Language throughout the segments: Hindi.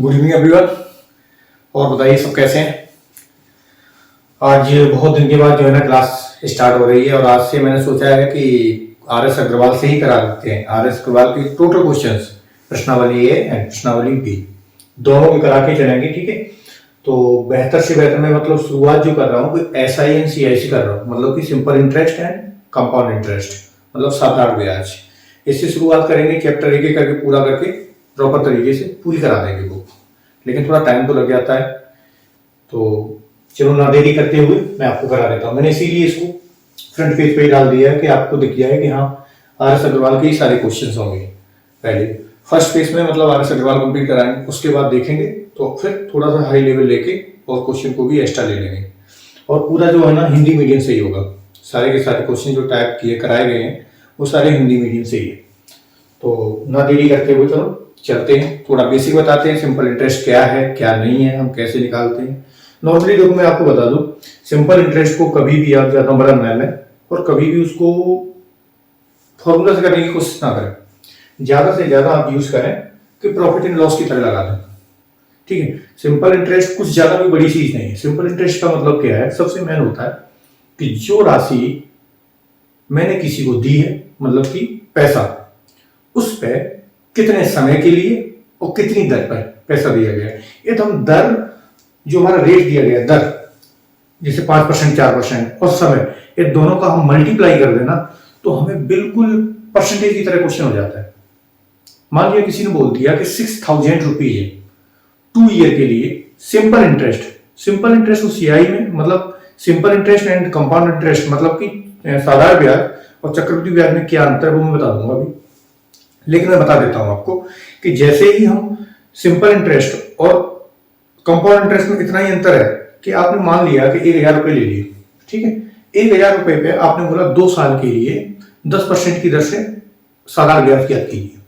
Good evening everyone. और बताइए सब कैसे हैं। आज बहुत दिन के बाद जो है ना क्लास स्टार्ट हो रही है और आज से मैंने सोचा है कि आर एस अग्रवाल से ही करा देते हैं। आर एस अग्रवाल की टोटल क्वेश्चंस प्रश्नावली ए एंड प्रश्नावली बी दोनों में करा के चलेंगे, ठीक है। तो बेहतर से बेहतर मैं मतलब शुरुआत जो कर रहा हूँ कोई एस आई एन सी आई सी कर रहा हूँ, मतलब कि simple interest and compound interest, मतलब साधारण ब्याज। इससे शुरुआत करेंगे, चैप्टर एक एक करके पूरा करके प्रॉपर तरीके से पूरी करा देंगे बुक, लेकिन थोड़ा टाइम तो लग जाता है। तो चलो ना देरी करते हुए मैं आपको करा देता हूँ। मैंने इसीलिए इसको फ्रंट पेज पे ही डाल दिया है कि आपको दिख जाए कि हाँ आर एस अग्रवाल के ही सारे क्वेश्चंस होंगे। पहले फर्स्ट पेज में मतलब आर एस अग्रवाल कंप्लीट कराएंगे, उसके बाद देखेंगे तो फिर थोड़ा सा हाई लेवल लेके और क्वेश्चन को भी एक्स्ट्रा ले लेंगे। और पूरा जो है ना हिंदी मीडियम से ही होगा। सारे के सारे क्वेश्चन जो टाइप किए कराए गए हैं वो सारे हिंदी मीडियम से ही है। तो ना देरी करते हुए चलो चलते हैं, थोड़ा बेसिक बताते हैं। सिंपल इंटरेस्ट क्या है क्या नहीं है, हम कैसे निकालते हैं। नॉर्मली देखो मैं आपको बता दूं, सिंपल इंटरेस्ट को कभी भी आप ज्यादा बड़ा न लें और कभी भी उसको फॉर्मूला से करने की कोशिश ना करें। ज्यादा से ज्यादा आप यूज करें कि प्रॉफिट एंड लॉस की तरह लगा दें, ठीक है। सिंपल इंटरेस्ट कुछ ज्यादा भी बड़ी चीज नहीं है। सिंपल इंटरेस्ट का मतलब क्या है, सबसे मेन होता है कि जो राशि मैंने किसी को दी है, मतलब कि पैसा, उस पे कितने समय के लिए और कितनी दर पर पैसा दिया गया है। ये तो हम दर, जो हमारा रेट दिया गया है दर, जैसे 5% 4% और समय, ये दोनों का हम मल्टीप्लाई कर देना तो हमें बिल्कुल परसेंटेज की तरह क्वेश्चन हो जाता है। मान लिया किसी ने बोल दिया कि 6,000 रुपीज है 2 ईयर के लिए सिंपल इंटरेस्ट। सिंपल इंटरेस्ट उस सीआई में, मतलब simple interest and compound interest, मतलब कि साधारण ब्याज और चक्रवृद्धि ब्याज में क्या अंतर है वो मैं बता दूंगा अभी। लेकिन मैं बता देता हूं आपको कि जैसे ही हम सिंपल इंटरेस्ट और कंपाउंड इंटरेस्ट में इतना ही अंतर है कि आपने मान लिया कि 1,000 रुपए ले लिए, ठीक है। 1,000 रुपए पे आपने बोला 2 साल के लिए 10% की दर से साधारण ब्याज की याद कीजिए।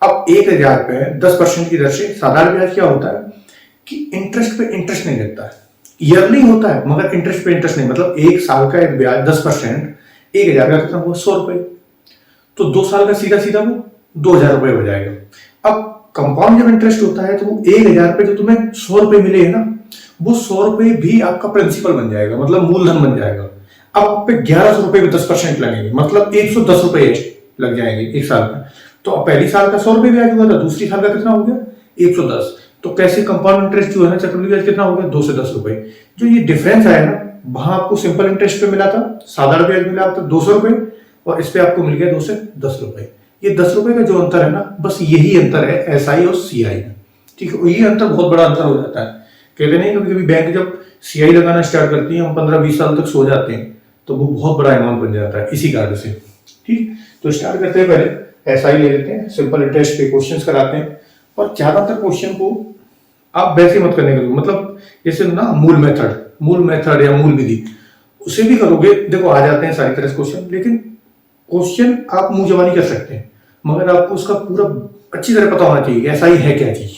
अब 1,000 पे 10% की दर से साधारण ब्याज क्या होता है कि इंटरेस्ट पे इंटरेस्ट नहीं लगता है, ईयरली होता है मगर इंटरेस्ट पे इंटरेस्ट नहीं। मतलब 1 साल का एक ब्याज 10%, 1,000 का कितना हुआ 100 रुपए, तो 2 साल का सीधा सीधा वो 2,000 रुपए हो जाएगा। अब कंपाउंड जब इंटरेस्ट होता है तो वो 1,000 पे जो तुम्हें 100 रुपए मिले है ना, वो 100 रुपए भी आपका प्रिंसिपल बन जाएगा, मतलब मूलधन बन जाएगा। अब आप पे 1,100 रुपए में 10% लगेंगे, मतलब 110 रुपए लग जाएंगे एक साल में। तो अब पहली साल का 100 रुपए ब्याज हुआ था, दूसरी साल का कितना हो गया 110। तो कैसे कंपाउंड इंटरेस्ट जो है ना, चक्रवृद्धि ब्याज कितना हो गया 2 से 10 रुपए। जो ये डिफरेंस आया ना, वहां आपको सिंपल इंटरेस्ट पे मिला था, साधारण ब्याज मिला था 200 रुपए और इस पे आपको मिल गया 2 से 10 रुपए। ये 10 रुपए का जो अंतर है ना, बस यही अंतर है एसआई और सीआई में, ठीक है। ये अंतर बहुत बड़ा अंतर हो जाता है। कहते नहीं कभी कभी बैंक जब सीआई लगाना स्टार्ट करती है, हम 15-20 साल तक सो जाते हैं, तो वो बहुत बड़ा अमाउंट बन जाता है इसी कारण से, ठीक। तो स्टार्ट करते हैं, पहले एसआई ले लेते हैं, सिंपल इंटरेस्ट पे क्वेश्चंस कराते हैं। और ज्यादातर क्वेश्चन को आप वैसे मत करने का, मतलब जैसे ना मूल मेथड या मूल विधि, उसे भी करोगे देखो आ जाते हैं सारी तरह क्वेश्चन। लेकिन क्वेश्चन आप मुंह जबानी कर सकते हैं मगर आपको उसका पूरा अच्छी तरह पता होना चाहिए ऐसा ही है क्या चीज,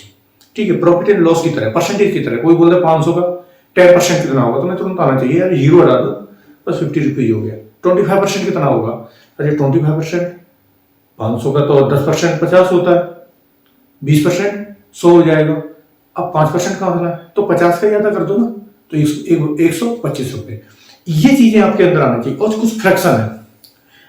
ठीक है। प्रॉफिट एंड लॉस की तरह, परसेंटेज की तरह, कोई बोलता है 500 का 10% कितना होगा, तो मैं तुरंत आना चाहिए यार 0 हटा दो बस 50 रुपीज हो गया। 25% कितना होगा, अरे 25% 500 का तो 10% 50 होता है, 20% 100 हो जाएगा। अब 5% का होना है तो 50 का ज्यादा कर दो ना, तो 125 रुपए। ये चीजें आपके अंदर आना चाहिए। और कुछ फ्रैक्शन है,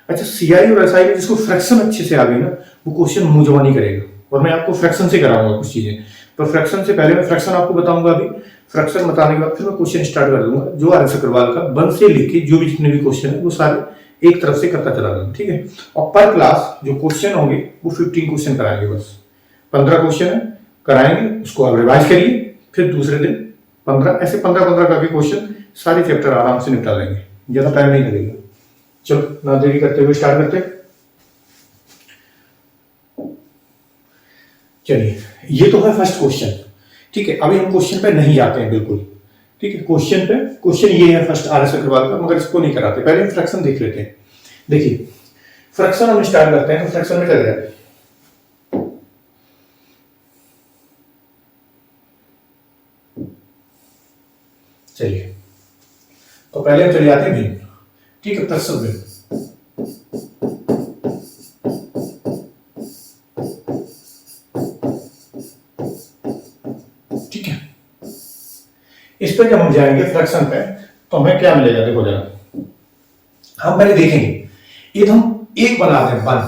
अच्छा सीआई और एसआई में जिसको फ्रैक्शन अच्छे से आ गई ना, वो क्वेश्चन मुंह जबानी करेगा। और मैं आपको फ्रैक्शन से कराऊंगा कुछ चीजें, पर फ्रैक्शन से पहले मैं फ्रैक्शन आपको बताऊंगा अभी। फ्रैक्शन बताने के बाद फिर मैं क्वेश्चन स्टार्ट कर दूंगा, जो आर एस अग्रवाल का बंद से लेके जो भी जितने भी क्वेश्चन है वो सारे एक तरफ से करता चला दूंगा, ठीक है। और पर क्लास जो क्वेश्चन होंगे वो 15 क्वेश्चन कराएंगे, बस 15 क्वेश्चन है कराएंगे, उसको आप रिवाइज करिए। फिर दूसरे दिन 15, ऐसे 15-15 करके क्वेश्चन सारे चैप्टर आराम से निपटा लेंगे, ज्यादा टाइम नहीं लगेगा। चलो ना देरी करते हुए स्टार्ट करते हैं। चलिए ये तो है फर्स्ट क्वेश्चन, ठीक है। अभी हम क्वेश्चन पे नहीं जाते हैं बिल्कुल, ठीक है। क्वेश्चन ये है फर्स्ट आर एस अग्रवाल का, मगर इसको नहीं कराते, पहले हम फ्रैक्शन देख लेते हैं। देखिए फ्रैक्शन हम स्टार्ट करते हैं, तो फ्रैक्शन में चले जाते हैं। चलिए तो पहले हम चले जाते हैं भिन्न, ठीक है। फ्रैक्शन भिन्न पर जब हम जाएंगे फ्रैक्शन पे तो हमें क्या मिलेगा, देखो जरा हम पहले देखेंगे ये हम एक बनाते हैं वन,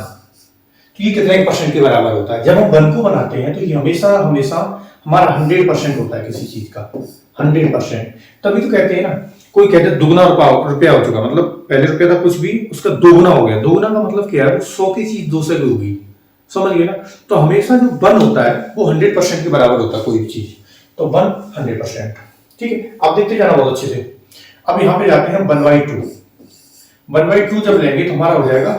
तो ये कितने परसेंट के बराबर होता है। जब हम वन को बनाते हैं तो ये हमेशा हमेशा हमारा 100% होता है किसी चीज का, 100%। तभी तो कहते हैं ना, कोई कहते हैं दुगना रुपया हो चुका, मतलब पहले रुपया था कुछ भी, उसका दोगुना हो गया। दोगुना का मतलब क्या है, 100 की चीज 200 की होगी, समझ गए ना। तो हमेशा जो वन होता है वो 100% के बराबर होता है कोई भी चीज, तो वन 100%। ठीक है, आप देखते जाना बहुत अच्छे से। अब यहाँ पे जाते हैं 1/2, 1/2 जब लेंगे तो हमारा हो जाएगा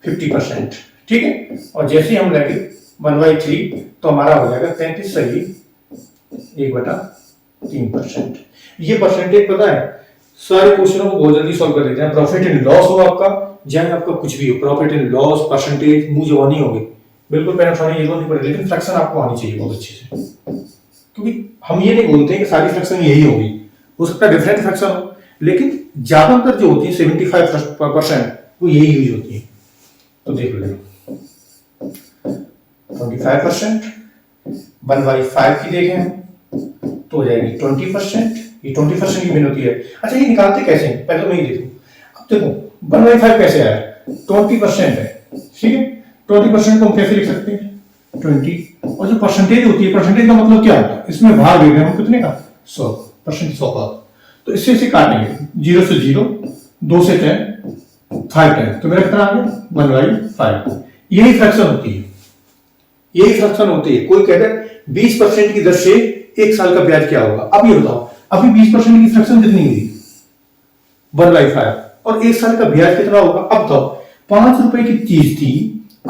50%। ठीक है, और जैसे ही हम लेंगे 1/3 तो हमारा हो जाएगा 33 सही 1/3%। ये परसेंटेज पता है सारे क्वेश्चनों को बहुत जल्दी सॉल्व कर देते हैं। प्रॉफिट एंड लॉस हो आपका, चाहे आपका कुछ भी हो, प्रॉफिट एंड लॉस परसेंटेज मुंह जवानी होगी बिल्कुल, पैनासोनिक ये नहीं पड़े, लेकिन फ्रैक्शन आपको आनी चाहिए बहुत अच्छे से, क्योंकि हम ये नहीं बोलते कि सारी फ्रैक्शन यही होगी, हो सकता है डिफरेंट फ्रैक्शन हो, लेकिन ज्यादातर जो होती है 75% वो यही यूज होती है। तो देख लो 25%, 1/5 की देखें हम तो हो जाएगी 20%। ये 20% की मीन होती है। अच्छा ये निकालते कैसे हैं, पहले मैं ये देखूं। अब देखो 1/5 कैसे आया, 20% है, ठीक है। 20% को हम कैसे लिख सकते हैं 20, और जो परसेंटेज होती है, परसेंटेज का मतलब क्या होता है, इसमें भाग देते हैं हम कितने का 100%, 100 का। तो इससे इसे काटेंगे 0 से 0, 2 से 10, 5 10, तो मेरा कितना आ गया 1/5। यही फ्रैक्शन होती है, यही फ्रैक्शन होती है। कोई कहता है 20% की दर से एक साल का ब्याज क्या होगा। अब ये बताओ, अभी 20% की फ्रैक्शन कितनी हुई 1/5, और एक साल का ब्याज कितना होगा। अब बताओ 5 रुपए की चीज थी,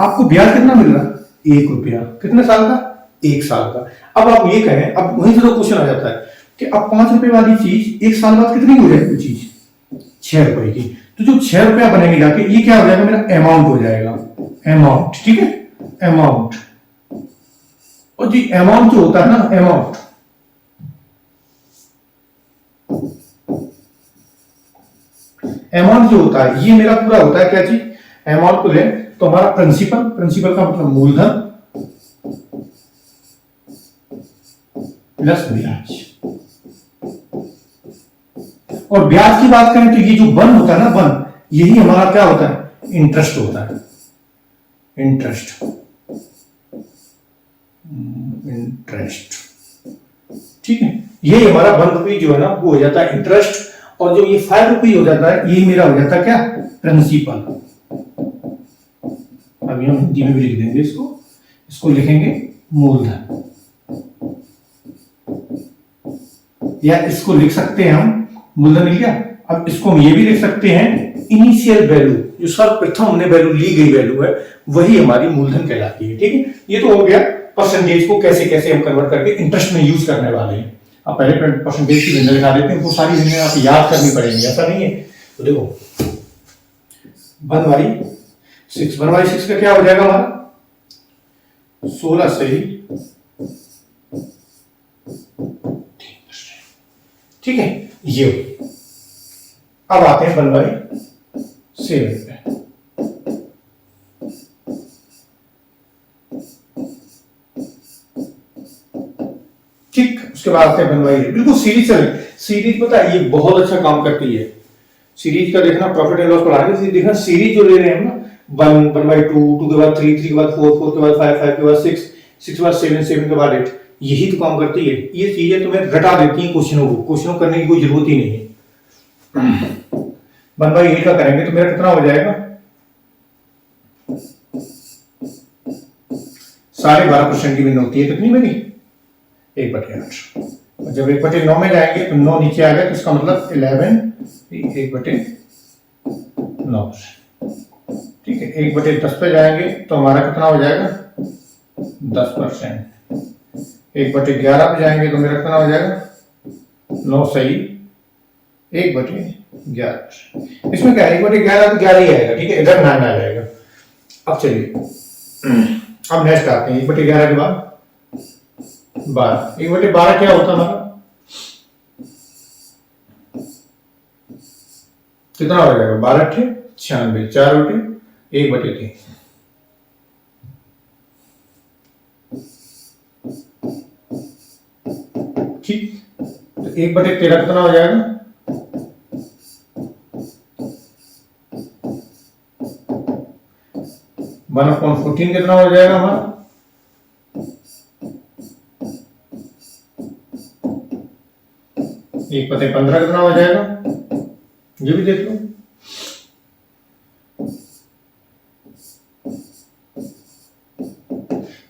आपको ब्याज कितना मिल रहा 1 रुपया, कितने साल का 1 साल का। अब आप ये कहें, अब वहीं से तो क्वेश्चन आ जाता है कि अब 5 रुपए वाली चीज 1 साल बाद कितनी हो जाएगी चीज 6 रुपए की। तो जो 6 रुपया बनेंगे जाके, ये क्या हो जाएगा मेरा अमाउंट हो जाएगा, अमाउंट, ठीक है, अमाउंट। और जी अमाउंट जो होता है ना, अमाउंट अमाउंट जो होता है ये मेरा पूरा होता है क्या चीज, अमाउंट को ले तो हमारा प्रिंसिपल, प्रिंसिपल का मतलब मूलधन प्लस ब्याज। और ब्याज की बात करें तो ये जो वन होता है ना, वन, यही हमारा क्या होता है, इंटरेस्ट होता है, इंटरेस्ट, इंटरेस्ट, ठीक है। ये हमारा 1 रुपये जो है ना वो हो जाता है इंटरेस्ट, और जो ये 5 रुपये हो जाता है ये मेरा हो जाता है क्या, प्रिंसिपल। अभी हम हिंदी में भी लिख देंगे इसको, इसको लिखेंगे मूलधन, या इसको लिख सकते हैं हम मूलधन, मिल गया। अब इसको हम ये भी लिख सकते हैं इनिशियल वैल्यू, जो सर्वप्रथम हमने वैल्यू ली गई वैल्यू है वही हमारी मूलधन कहलाती है, ठीक है। ये तो हो गया परसेंटेज को कैसे कैसे हम कन्वर्ट करके इंटरेस्ट में यूज करने वाले हैं। अब पहले परसेंटेज की वैल्यू दिखा देते हैं, वो सारी वैल्यू आप याद करनी पड़ेंगी, ऐसा नहीं है। तो देखो 1/6, 1/6 का क्या हो जाएगा हमारा 16 सही 3%, ठीक है। ये अब आते हैं 1/7 पे। ठीक, उसके बाद आते हैं 1/8। बिल्कुल सीरीज चले, सीरीज पता है ये बहुत अच्छा काम करती है। सीरीज का देखना, प्रॉफिट एंड लॉस पढ़ाने देखना, सीरीज जो ले रहे हैं ना 1, 1/2, 2 के बाद 3, 3 के बाद 4, 4 के बाद 5, 5 के बाद 6, 6 के बाद 7, 7 के बाद 8, यही तो काम करती है। ये चीजें तुम्हें रटा देती हैं क्वेश्चनों को, क्वेश्चनों करने की कोई जरूरत ही नहीं है। 1/8 का करेंगे तो मेरा कितना हो जाएगा 12.5% की वैल्यू होती है कितनी मेरी 1/8। और जब 1/9 में जाएंगे तो 9 नीचे आ गया, तो इसका मतलब 11 1/9, ठीक है। 1/10 पे जाएंगे तो हमारा कितना हो जाएगा 10%। 1/11 पे जाएंगे तो मेरा कितना हो जाएगा 9 सही 1/11। इसमें क्या है 1/11 तो 11 ही आएगा, ठीक है, इधर 9 आ जाएगा। अब चलिए अब नेक्स्ट आते हैं 1/11 के बाद 12। 1/12 क्या होता हमारा कितना हो जाएगा 12 × 96, 4/1/3। ठीक, तो 1/13 कितना हो जाएगा? 1/14 कितना हो जाएगा हमारा? 1/15 कितना हो जाएगा? ये भी देख लो।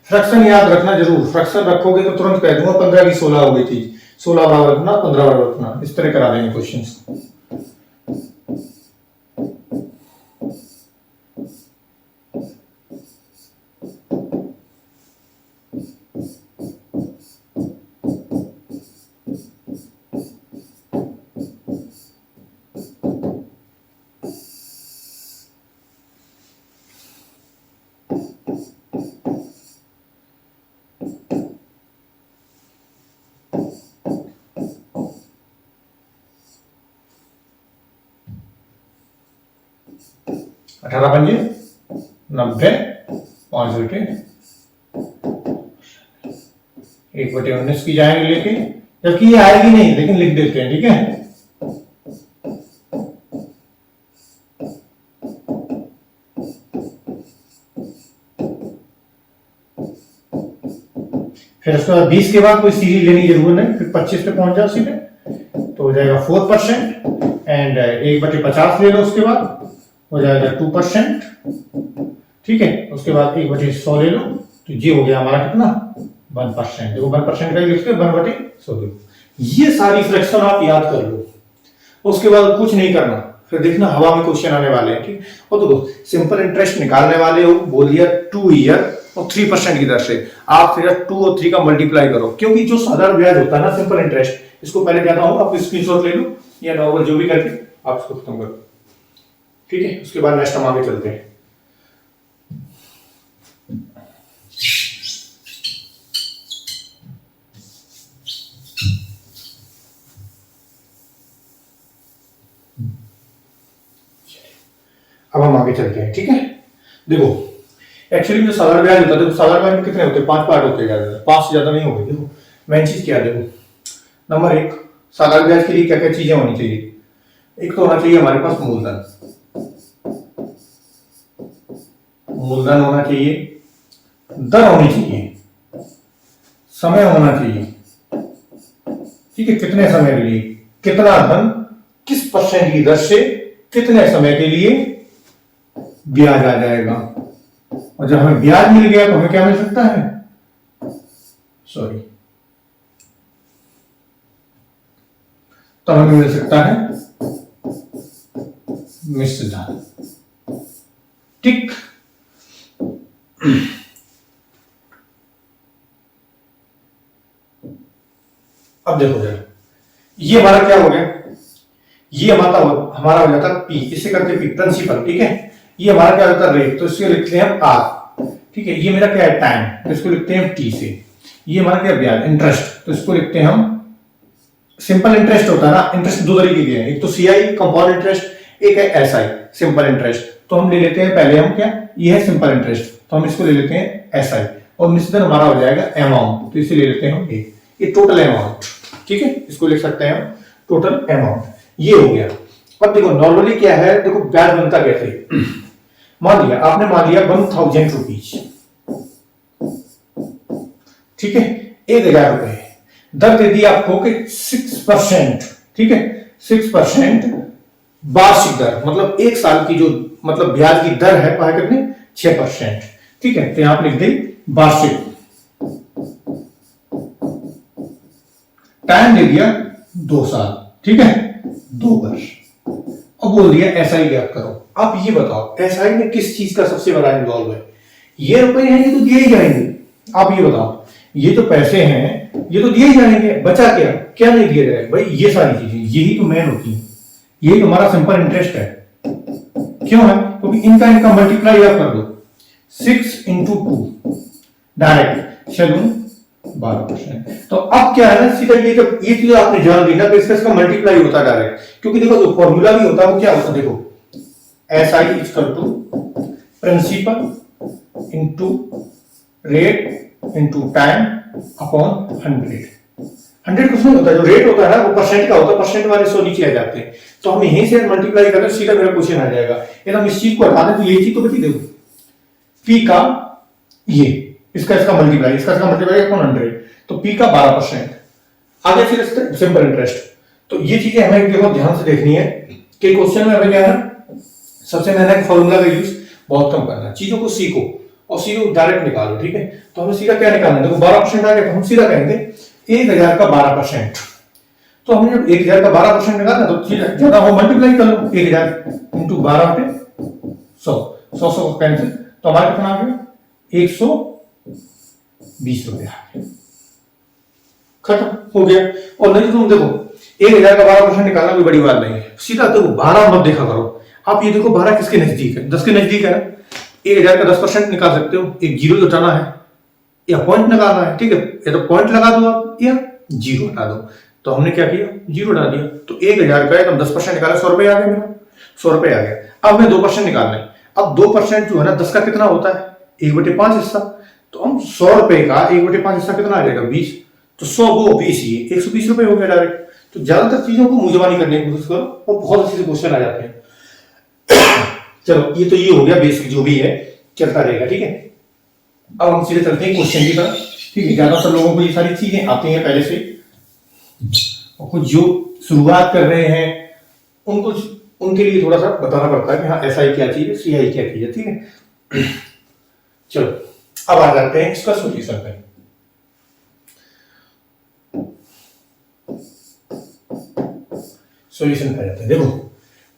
फ्रैक्शन याद रखना जरूर, फ्रैक्शन रखोगे तो तुरंत कह दूंगा 15 की 16 हो गई थी, 16 बराबर रखना, 15 बराबर रखना, इस तरह करा देंगे क्वेश्चंस। अठारह पंजे 90, 5 बटे 1/19 की जाएंगे लेके, जबकि ये आएगी नहीं लेकिन लिख देते हैं, ठीक है। फिर उसके बाद 20 के बाद कोई सीरीज लेने की जरूरत नहीं, फिर 25 पे पहुंच जाओ सीधे, तो हो जाएगा 4%, एंड 1/50 ले लो, उसके बाद हो जाएगा 2%, ठीक है। उसके बाद 1/100 ले लो, तो ये हो गया हमारा कितना? 1%। देखो 1% का ही लिखते 1/100 देखो। ये सारी फ्रैक्शन आप याद कर लो, उसके बाद कुछ नहीं करना, फिर देखना हवा में क्वेश्चन आने वाले हैं, ठीक। और देखो सिंपल इंटरेस्ट निकालने वाले हो, बोल दिया 2 ईयर और 3% की दर से, आप फिर 2 और 3 का मल्टीप्लाई करो, क्योंकि जो साधारण ब्याज होता है ना सिंपल इंटरेस्ट, इसको पहले कहता हूं आप स्क्रीनशॉट ले लो या नॉर्मल जो भी करके आप इसको खत्म करो, ठीक है। उसके बाद नेक्स्ट हम आगे चलते हैं। अब हम आगे चलते हैं, ठीक है। देखो एक्चुअली जो साधारण ब्याज होता है, देखो साधारण ब्याज में कितने होते हैं? 5 पार्ट होते हैं, ज्यादा 5 से ज्यादा नहीं होंगे। देखो मेन चीज क्या है, देखो नंबर 1 साधारण ब्याज के लिए क्या क्या चीजें होनी चाहिए? एक तो होना चाहिए हमारे पास मूलधन, मूलधन होना चाहिए, दर होनी चाहिए, समय होना चाहिए, ठीक है। कितने समय के लिए, कितना धन, किस परसेंट की दर से, कितने समय के लिए ब्याज आ जाएगा, और जब हमें ब्याज मिल गया तो हमें क्या मिल सकता है? सॉरी, तो हमें मिल सकता है मिश्र धन, ठीक। अब देखो जरा, ये हमारा क्या हो गया? ये हमारा हो जाता पी, इसे करते पी प्रिंसिपल, ठीक है। ये हमारा क्या होता है? रेट, तो इसको लिखते हैं हम आर, ठीक है। ये मेरा क्या है? टाइम, तो इसको लिखते हैं टी से। ये हमारा क्या? ब्याज, इंटरेस्ट, तो इसको लिखते हैं हम सिंपल इंटरेस्ट होता है ना, इंटरेस्ट दो तरीके के हैं, एक तो सीआई कंपाउंड इंटरेस्ट, एक है एसआई सिंपल इंटरेस्ट। तो हम ले लेते हैं पहले हम क्या, ये है सिंपल इंटरेस्ट, तो हम इसको ले लेते हैं एसआई, और मिश्रण हमारा हो जाएगा अमाउंट, तो इसे ले लेते हैं हम ये टोटल अमाउंट, ठीक है। इसको लिख सकते हैं हम टोटल अमाउंट, ये हो गया। अब देखो नॉर्मली क्या है, देखो ब्याज बनता कैसे? मान लिया आपने, मान लिया 1000 रुपीज, ठीक है, 1000 रुपए दर दे दी आपको कि 6%, ठीक है, 6% वार्षिक दर, मतलब एक साल की जो मतलब ब्याज की दर है वह है कितनी? 6%, ठीक है। तो यहां पर लिख दे वार्षिक, टाइम दे दिया 2 साल, ठीक है, 2 वर्ष, अब बोल दिया एसआई ज्ञात करो। आप ये बताओ एसआई में किस चीज का सबसे बड़ा इन्वॉल्व है? ये रुपए हैं ये तो दिए ही जाएंगे, आप ये बताओ, ये तो पैसे हैं ये तो दिए ही जाएंगे, बचा क्या? क्या नहीं दिया जाएगा भाई? ये सारी चीजें, यही तो मेन होती है, यही तुम्हारा सिंपल इंटरेस्ट है। क्यों है? क्योंकि इनका मल्टीप्लाई आप कर दो, 6 into 2 डायरेक्ट, चलो 12%। तो अब क्या है ना, सीधा ये जब ये चीज आपने जान ली ना, तो इसका मल्टीप्लाई होता है डायरेक्ट, क्योंकि देखो जो फॉर्मूला भी होता है वो क्या होता है, देखो SI equal to principal into rate into time upon 100। 100 कुछ नहीं होता, जो रेट होता है ना वो परसेंट का होता है, परसेंट वाले 100 नीचे आ जाते हैं। तो हम यहीं से मल्टीप्लाई करें, सीधा मेरा क्वेश्चन आ जाएगा। यदि हम इस चीज को हटा दें तो ये चीज तो बची, देखो पी का ये इसका मल्टीप्लाई, इसका मल्टीप्लाई कौन 100, तो पी का 12%। आगे फिर सिंपल इंटरेस्ट। तो ये चीजें हमें देखो ध्यान से देखनी है कि क्वेश्चन में हमें क्या है, सबसे पहले फॉर्मूला का यूज बहुत कम करना है, चीजों को सीखो और सीधे डायरेक्ट निकालो, ठीक है। तो हमें सीधा क्या निकालना है, देखो 12% आ गया, तो हम सीधा कहेंगे 1000 का 12%। तो हमने जब 1000 का 12% निकाला तो ज्यादा हो मल्टीप्लाई कर लो, 1000 इंटू 12 पे 100 को कैंसिल, तो हमारा कितना आ गया 120 रुपए आ गया, खत्म हो गया। और नहीं तो तुम देखो 1000 का 12% निकालना कोई बड़ी बात नहीं है, सीधा देखो 12 मत देखा करो। आप ये देखो 12 किसके नजदीक है, 10 के नजदीक है ना, 1000 का 10% निकाल सकते हो, एक जीरो हटाना है या पॉइंट लगाना है, ठीक है, या तो पॉइंट लगा दो आप या जीरो हटा दो। तो हमने क्या किया, जीरो हटा दिया, तो 1000 का एकदम 10% निकाला, 100 रुपए आ गया मेरा, 100 रुपए आ गया। अब हमें 2% निकालना है। अब 2% जो है ना 10 का कितना होता है, 1/5 हिस्सा। तो हम 100 रुपए का 1/5 हिस्सा कितना आ जाएगा 20, तो 100 वो 20 ही 120 रुपए हो गया डायरेक्ट। तो ज्यादातर चीजों को मुंहजबानी करने की कोशिश करो और बहुत अच्छे से क्वेश्चन आ जाते हैं। चलो ये हो गया बेसिक, जो भी है चलता रहेगा, ठीक है। अब हम सीधे चलते हैं क्वेश्चन की तरफ, ठीक है। ज्यादातर लोगों को ये सारी चीजें आती हैं पहले से, और कुछ जो शुरुआत कर रहे हैं उनको, उनके लिए थोड़ा सा बताना पड़ता है कि हाँ SI क्या चीज है, CI क्या चीज है, ठीक है। चलो अब आ जाते हैं इसका सोल्यूशन पे। सोल्यूशन पे जाते हैं, देखो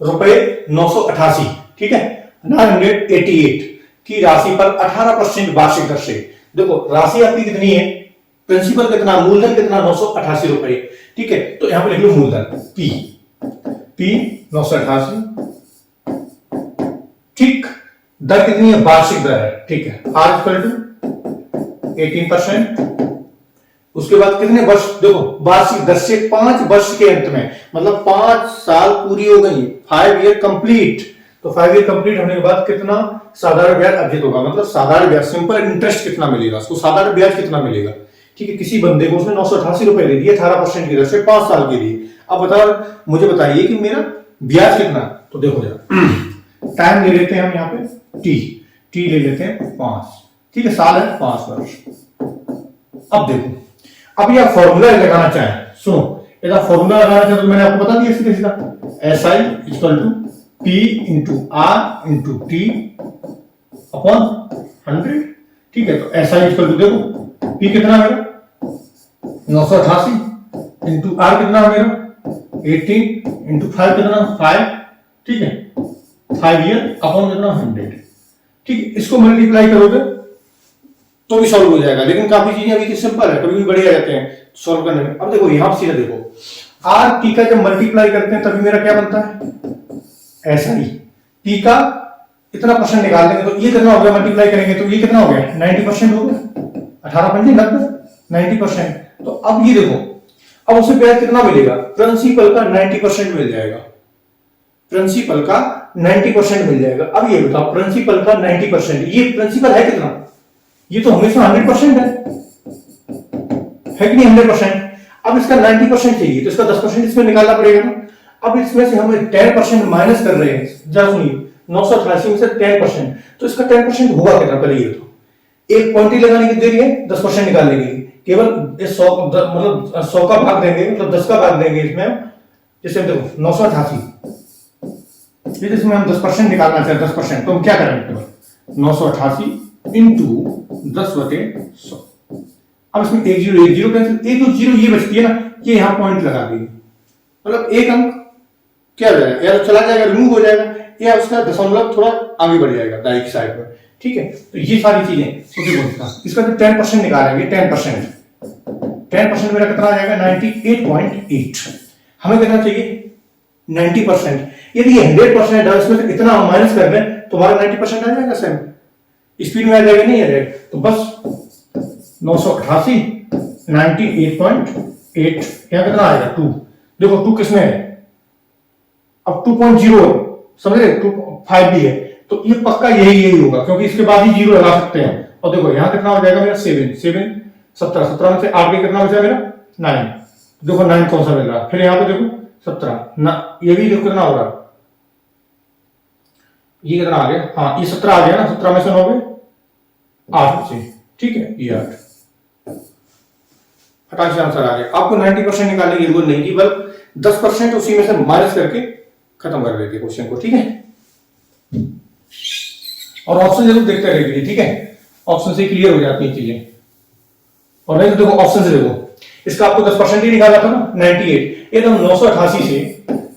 रुपए 988, ठीक है, 988 की राशि पर 18% वार्षिक दर से, देखो राशि आपकी कितनी है, प्रिंसिपल कितना, मूलधन कितना 988 रुपए, ठीक है। तो यहां पे लिख लो मूलधन P 988, ठीक, दर कितनी है, वार्षिक दर है, ठीक है, R इक्वल टू 18%। उसके बाद कितने वर्ष, देखो वार्षिक दर से 5 वर्ष के अंत में, मतलब 5 साल पूरी हो गई, 5 ईयर कंप्लीट। तो 5 ईयर कंप्लीट होने के बाद कितना साधारण ब्याज अर्जित होगा, मतलब साधारण ब्याज सिंपल इंटरेस्ट कितना मिलेगा, उसको साधारण ब्याज कितना मिलेगा, ठीक है। किसी बंदे को उसने 988 रुपए दे दिए 18% की दर से 5 साल के लिए। अब बताओ मुझे बताइए कि मेरा ब्याज कितना, तो देखो जरा टाइम ले लेते हैं हम यहाँ पे टी ले लेते हैं 5, ठीक है, साल है 5 वर्ष। अब देखो, अब ये फॉर्मूला लगाना चाहे, सुनो, यदि फॉर्मूला लगाना चाहे तो मैंने आपको बता दिया सीधे सीधा, SI equal to P into R into T upon 100, ठीक है। तो SI इक्वल टू देखो P कितना है मेरा 988 इंटू R कितना है मेरा 18 इंटू 5 कितना 5, ठीक है, 5 ईयर अपॉन कितना 100, ठीक है। इसको मल्टीप्लाई करोगे तो भी सॉल्व हो जाएगा, लेकिन काफी चीजें अभी सिंपल है, कभी भी बढ़िया रहते हैं सॉल्व करने में। अब देखो यहां सीधा देखो R T का जब मल्टीप्लाई करते हैं तभी मेरा क्या बनता है SI, P का इतना परसेंट निकाल देंगे तो ये कितना हो गया, मल्टीप्लाई करेंगे तो ये कितना हो गया 90% हो गया, 18 90%। तो अब ये देखो, अब उसे ब्याज कितना मिलेगा, प्रिंसिपल का 90% मिल जाएगा, प्रिंसिपल का 90% मिल जाएगा। अब ये बताओ प्रिंसिपल का 90%, ये प्रिंसिपल है कितना, ये तो हमेशा 100% है कि नहीं 100%। अब इसका 90% चाहिए तो इसका 10% इसमें निकालना पड़ेगा ना। अब इसमें से हमें 10% माइनस कर रहे हैं, जरा सुनिए 988 में से 10%, तो इसका 10% होगा कितना, पहले ये तो एक पॉइंट ही लगाने की देरी है 10% निकालने के लिए, केवल 100 मतलब 100 का भाग देंगे, मतलब 10 का भाग देंगे इसमें। जैसे देखो 988, इसमें हम 10% निकालना चाहते हैं 10%, तो हम क्या करेंगे, 988 इंटू 10/100। अब इसमें एक जीरो कैंसिल, एक जो जीरो ये बचती है ना, ये यहां पॉइंट लगा देंगे, मतलब एक अंक क्या हो जाएगा, या तो चला जाएगा रिमूव हो जाएगा, या उसका दशमलव थोड़ा आगे बढ़ जाएगा दाई की साइड में, ठीक है। तो ये सारी चीजें इसका जो 10% निकालेंगे, 10% मेरा कितना आ जाएगा 98.8। हमें कितना चाहिए 90%। यदि ये 100% है इसमें से इतना हम माइनस कर दें तो हमारा 90% आ जाएगा, सेम स्पीड में आ जाएगा, नहीं आ जाएगा। तो बस 988 98.8 यहाँ कितना आएगा 2, देखो 2 किसमें है, अब 2.0 है, समझ रहे, 5 भी है, तो ये पक्का यही होगा, क्योंकि इसके बाद ही जीरो लगा सकते हैं। और देखो यहाँ कितना हो जाएगा मेरा 7 17 में से 8 कितना बचा मेरा 9, देखो 9 कौन सा मिल रहा है, फिर यहाँ पे देखो 17 ना, ये भी देखो कितना हो रहा है, ये कितना आ गया, हाँ ये 17 आ गया ना, 17 में से 9 8 से, ठीक है ये 8 फटाक से आंसर आ गया। आपको 90% निकालने की जरूरत नहीं थी, बल्कि 10% उसी में से माइनस करके खत्म कर देते क्वेश्चन को, ठीक है। और ऑप्शन जरूर देखते रहिए, ठीक है, ऑप्शन से क्लियर हो जाती है चीजें। और नहीं तो देखो ऑप्शन से देखो, इसका आपको 10% ही निकाला था ना 98, एकदम 988 से,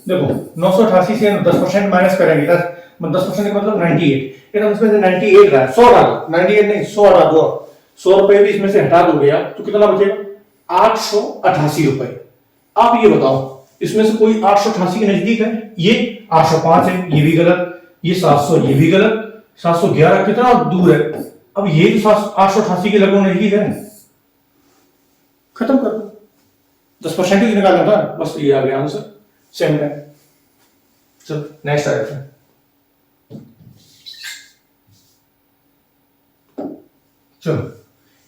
देखो 988 से 10% माइनस करेंगे, 10% का मतलब 98, एकदम इसमें से 98 रहा है, 100 हटा दो, 98 नहीं 100 हटा दो, 100 रुपए भी इसमें से हटा दोगे आप तो कितना बचेगा 888 रुपए। आप ये बताओ इसमें से कोई 888 के नजदीक है, ये 805 है, ये भी गलत, ये 700, ये भी गलत, 711 कितना दूर है, अब ये तो 888 के लगभग नजदीक है, खत्म कर दो, 10% ही निकालना था, बस ये आ गया आंसर, सेम है। चलो नेक्स्ट आ जाते हैं। चलो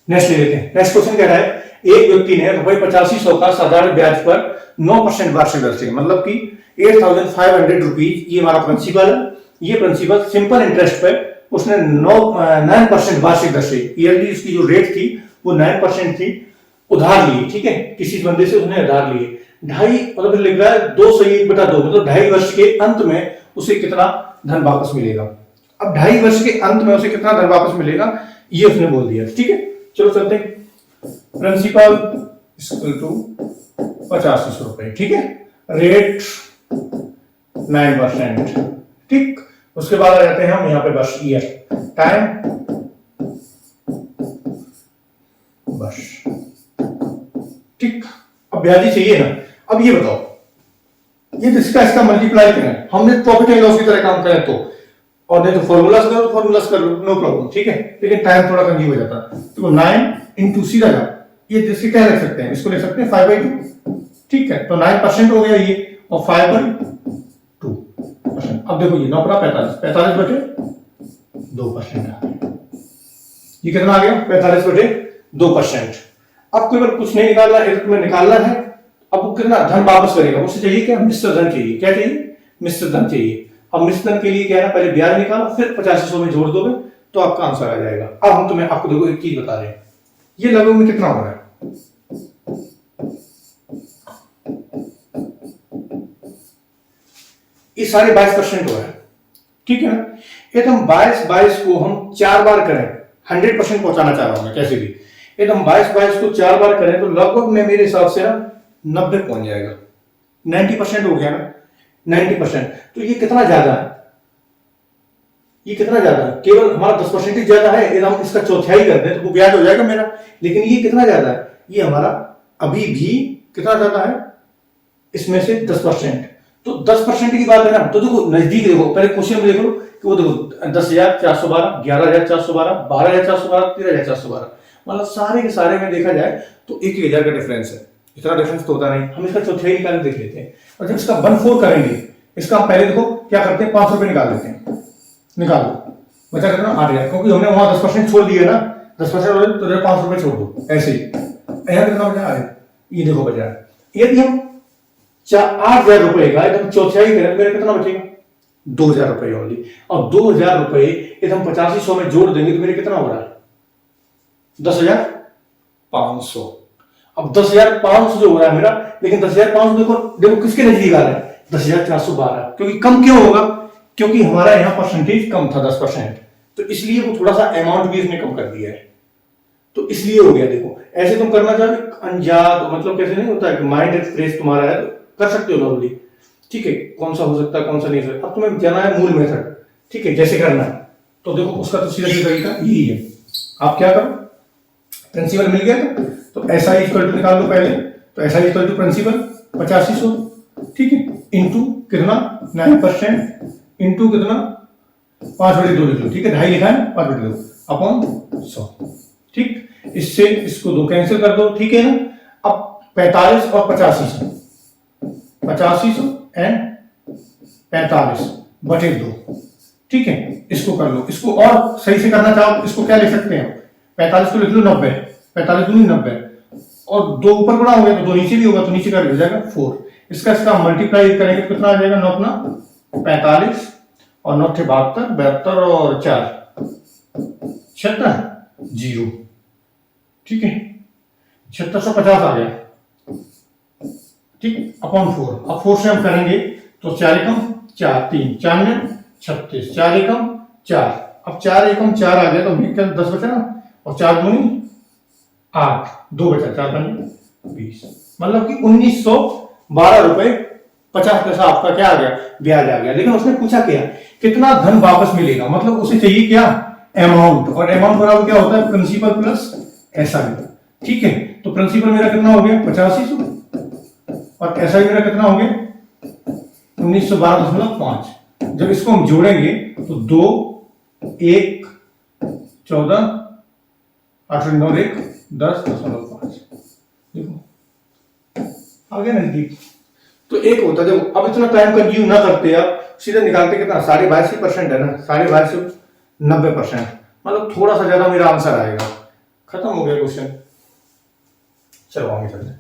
नेक्स्ट ले लेते हैं। नेक्स्ट क्वेश्चन कह रहा है एक व्यक्ति ने ₹8500 का साधारण ब्याज पर 9% वार्षिक दर से, मतलब कि 8500 रुपीज, ये हमारा प्रिंसिपल है, ये प्रिंसिपल सिंपल इंटरेस्ट पे उसने 9% वार्षिक दर से, ईयरली इसकी जो रेट थी वो 9% थी, उधार लिए, ठीक है, किसी बंदे से उसने उधार लिए, ढाई मतलब लिख रहा है 2 से 1/2, मतलब 2.5 वर्ष के अंत में उसे कितना धन वापस मिलेगा। अब 2.5 वर्ष के अंत में उसे कितना धन वापस मिलेगा ये उसने बोल दिया, ठीक है। चलो चलते हैं, प्रिंसिपल इक्वल टू 8500 रुपए, ठीक है, रेट 9%, ठीक। उसके बाद आ जाते हैं हम यहाँ पे बस ईयर, टाइम, बस, ठीक। अब ब्याजी चाहिए ना, अब ये बताओ, ये इसका मल्टीप्लाई करें, हमने प्रॉफिट एंड लॉस की तरह काम करें तो, और नहीं तो फॉर्मूला करो तो फॉर्मूला कर लो, नो प्रॉब्लम, ठीक है, लेकिन टाइम थोड़ा कंज्यूम हो जाता है। तो 9 इंटू सीधा जा, ये जिससे क्या लिख सकते हैं, इसको लिख सकते हैं 5/2, ठीक है, तो 9% हो गया ये, और 5/2%। अब देखो ये 9 पर 45 बटे 2%, ये कितना आ गया 45/2%। अब कोई बार कुछ नहीं निकालना है, तुम्हें निकालना है, अब वो कितना धन वापस करेगा, उससे चाहिए क्या, मिश्र धन चाहिए, क्या चाहिए, मिश्र धन चाहिए। अब मिश्र धन के लिए क्या है ना, पहले ब्याज निकालो, फिर 8500 में जोड़ दोगे तो आपका आंसर आ जाएगा। अब हम तुम्हें आपको देखो एक चीज बता रहे हैं, ये लगभग में कितना हो रहा है, ये साढ़े 22% हो रहा है, ठीक है ना। एकदम 22 को हम 4 बार करें, 100% पहुंचाना चाह रहा हूं मैं कैसे भी, एकदम 22 को 4 बार करें तो लगभग में मेरे हिसाब से ना 90 पहुंच जाएगा, 90% हो गया ना, 90%। तो ये कितना ज्यादा है, ये कितना ज्यादा है, केवल हमारा 10% ही ज्यादा है, एकदम इसका चौथाई कर दें तो वो ब्याज हो जाएगा मेरा, लेकिन ये कितना ज्यादा है, ये हमारा अभी भी कितना ज्यादा है, इसमें से 10%, तो 10% की बात है ना, तो देखो नजदीक देखो, पहले क्वेश्चन में देख लो कि वो देखो 10,412, 11,412, 12,412, 13,412, मतलब सारे के सारे में देखा जाए तो 1,000 का डिफरेंस है, इतना डिफरेंस तो होता नहीं। हम इसका चौथाई निकाल देख लेते हैं, और जब इसका 1/4 करेंगे, इसका हम पहले देखो क्या करते हैं, 5 रुपए निकाल लेते हैं, निकाल दो, बचा कितना 8,000, क्योंकि हमने वहां 10% छोड़ दिया ना, 10% हो तो 5 रुपए छोड़ दो, ऐसे ही यहाँ कितना बचा, ये देखो बचा, यदि हम 8,000 रुपए का एकदम चौथाई करें मेरा कितना बचेगा 2,000 रुपए ओनली, और 2,000 रुपए एकदम 8500 में जोड़ देंगे तो मेरे कितना हो रहा है 10,500। अब 10,500 जो हो रहा है मेरा, लेकिन 10,500 देखो देखो किसके नजदीक आ रहा है 10,412, क्योंकि कम क्यों होगा, क्योंकि हमारा यहाँ परसेंटेज कम था 10%, तो इसलिए वो थोड़ा सा अमाउंट भी इसने कम कर दिया है, तो इसलिए हो गया। देखो ऐसे तुम करना चाहो अनजात, मतलब कैसे नहीं होता है कि माइंड फ्रेश तुम्हारा है तो कर सकते हो नॉर्मली, ठीक है, कौन सा हो सकता है कौन सा नहीं हो सकता। अब तुम्हें जाना है मूल मेथड, ठीक है, जैसे करना है तो देखो उसका तो सीधा सीधा तरीका यही है, आप क्या करो, प्रिंसिपल मिल गया था तो ऐसा ही इक्वल टू निकाल लो पहले, तो ऐसा ही इक्वल टू प्रिंसिपल 8500, ठीक है, इंटू कितना 9% इंटू कितना 5/2 लिख लो, ठीक है, 2.5 लिखा है 5/2 अपॉन 100, ठीक, इससे इसको 2 कैंसिल कर दो, ठीक है ना। अब 45 और 8500 एंड 45/2, ठीक है, इसको कर लो, इसको और सही से करना चाहो इसको क्या लिख सकते हैं 45 को लिख लो 90, 45 दूनी 90, और 2 ऊपर बड़ा हो गया तो 2 नीचे भी होगा, तो नीचे का हो जाएगा 4। इसका मल्टीप्लाई करेंगे तो कितना आ जाएगा, 9 अपना 45 और 9 थे 72, 72 और 4 76 0, ठीक है 7650 आ गया, ठीक अपॉन 4। अब 4 से हम करेंगे तो 4 एकम 4 3 4 9 36, 4 एकम 4, अब 4 एकम 4 आ गया तो 10 बचा ना, और 4 दूनी 8, 2 बचा, 4 बन 20, मतलब कि 1912 रुपए 50 पैसा आपका क्या आ गया, ब्याज आ गया। लेकिन उसने पूछा क्या, कितना धन वापस मिलेगा, मतलब उसे चाहिए क्या, अमाउंट, और अमाउंट बराबर क्या होता है, प्रिंसिपल प्लस एसआई, ठीक है। तो प्रिंसिपल मेरा कितना हो गया 8500 और एसआई मेरा कितना हो गया 1912.5। जब इसको हम जोड़ेंगे तो 2 1 14 8 9 1 10.5, देखो आ गया नजदीक। तो एक होता है, देखो अब इतना टाइम कंज्यूम ना करते आप सीधे निकालते कितना 22.5% है ना, 22.5 90%, मतलब थोड़ा सा ज्यादा मेरा आंसर आएगा। खत्म हो गया क्वेश्चन, चलो आगे चलते हैं।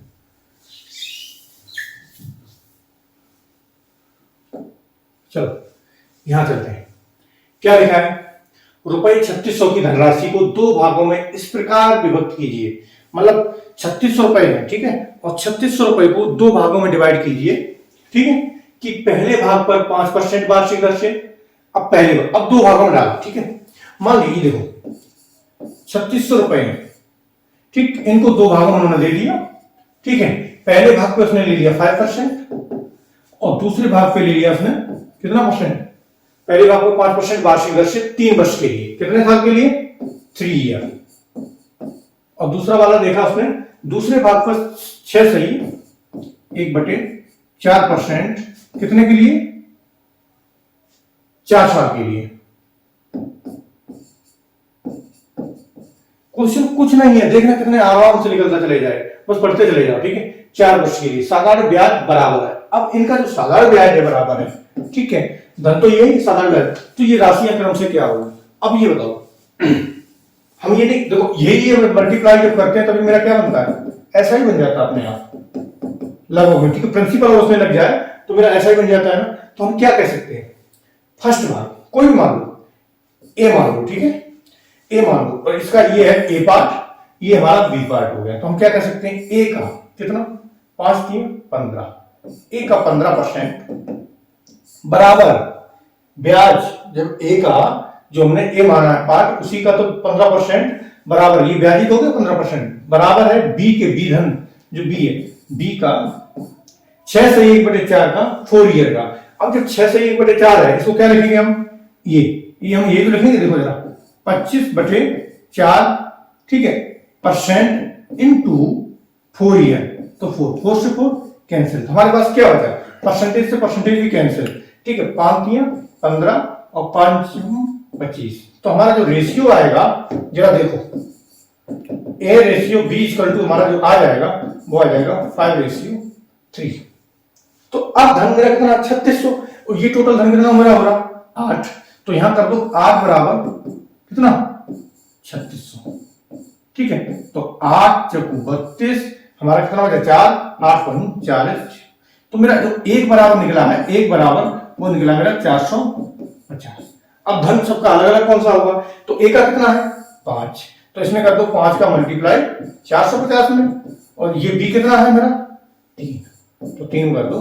चलो यहां चलते हैं, क्या लिखा है, रुपए 3600 की धनराशि को 2 भागों में इस प्रकार विभक्त कीजिए, मतलब 3600 रुपए है, ठीक है, और 3600 रुपए को 2 भागों में डिवाइड कीजिए, ठीक है, कि पहले भाग पर 5% वार्षिक दर से, अब 2 भागों में डालो, ठीक है। मान लीजिए देखो 3600 रुपए है, ठीक, इनको 2 भागों में उन्होंने दे दिया, ठीक है। पहले भाग पे उसने ले लिया 5% और दूसरे भाग पे ले लिया उसने कितना परसेंट, पहले भाग पे 5% वार्षिक दर से 3 वर्ष के लिए, कितने साल के लिए 3 ईयर, और दूसरा वाला देखा उसने दूसरे भाग पर 6 सही 1/4% कितने के लिए 4 साल के लिए। क्वेश्चन कुछ नहीं है, देखना कितने आराम से निकलता चले जाए, बस पढ़ते चले जाओ, ठीक है। 4 वर्ष के लिए साधारण ब्याज बराबर है, अब इनका जो साधारण ब्याज है बराबर है, ठीक है, धन तो यही साधारण ब्याज, तो ये राशियां क्रम से क्या होगा। अब ये बताओ हम ये नहीं, देखो यही मल्टीप्लाई जब करते हैं तभी मेरा क्या बनता है, ऐसा ही बन जाता है अपने आप लगभग में, ठीक है। प्रिंसिपल उसमें लग जाए तो मेरा ऐसा ही बन जाता है ना। तो हम क्या कह सकते हैं, फर्स्ट भाग कोई भी मान लो, ए मान लो, ठीक है, ए मान लो, और इसका ये है ए पार्ट, ये हमारा बी पार्ट हो गया। तो हम क्या कह सकते हैं, ए का कितना 5 3 15, ए का 15% बराबर ब्याज, जब ए का जो हमने ए माना है पार्ट उसी का तो 15% बराबर, ये ब्याज ही तो हो गया 15% बराबर है बी के, बी धन जो बी है, बी का 6 से 1/4 का 4 ईयर का। अब जब 6 से 1/4 है, इसको क्या लिखेंगे हम, ये हम ये तो लिखेंगे, देखो जरा 25/4, ठीक है, परसेंट इनटू 4 ईयर, तो 4 से 4 कैंसिल, हमारे पास क्या बचा, परसेंटेज से परसेंटेज भी कैंसिल, ठीक है, 5 3 15 और 5 25। तो हमारा जो रेशियो आएगा जरा देखो, A ratio B equal to हमारा जो आ जाएगा वो आ जाएगा 5:3। तो अब धन मेरा कितना 3600, और ये टोटल धन कितना मेरा हो रहा 8, तो यहां कर दो 8 बराबर कितना 3600, ठीक है। तो 8 × 32 हमारा कितना हो जाए 4, 8 × 40, तो मेरा जो एक बराबर निकला है, एक बराबर वो निकला मेरा 450। अब धन सबका अलग अलग कौन सा होगा, तो एक का कितना है 5, तो इसमें कर दो 5 का मल्टीप्लाई 450 में, और ये बी कितना है मेरा 3, तो 3 कर दो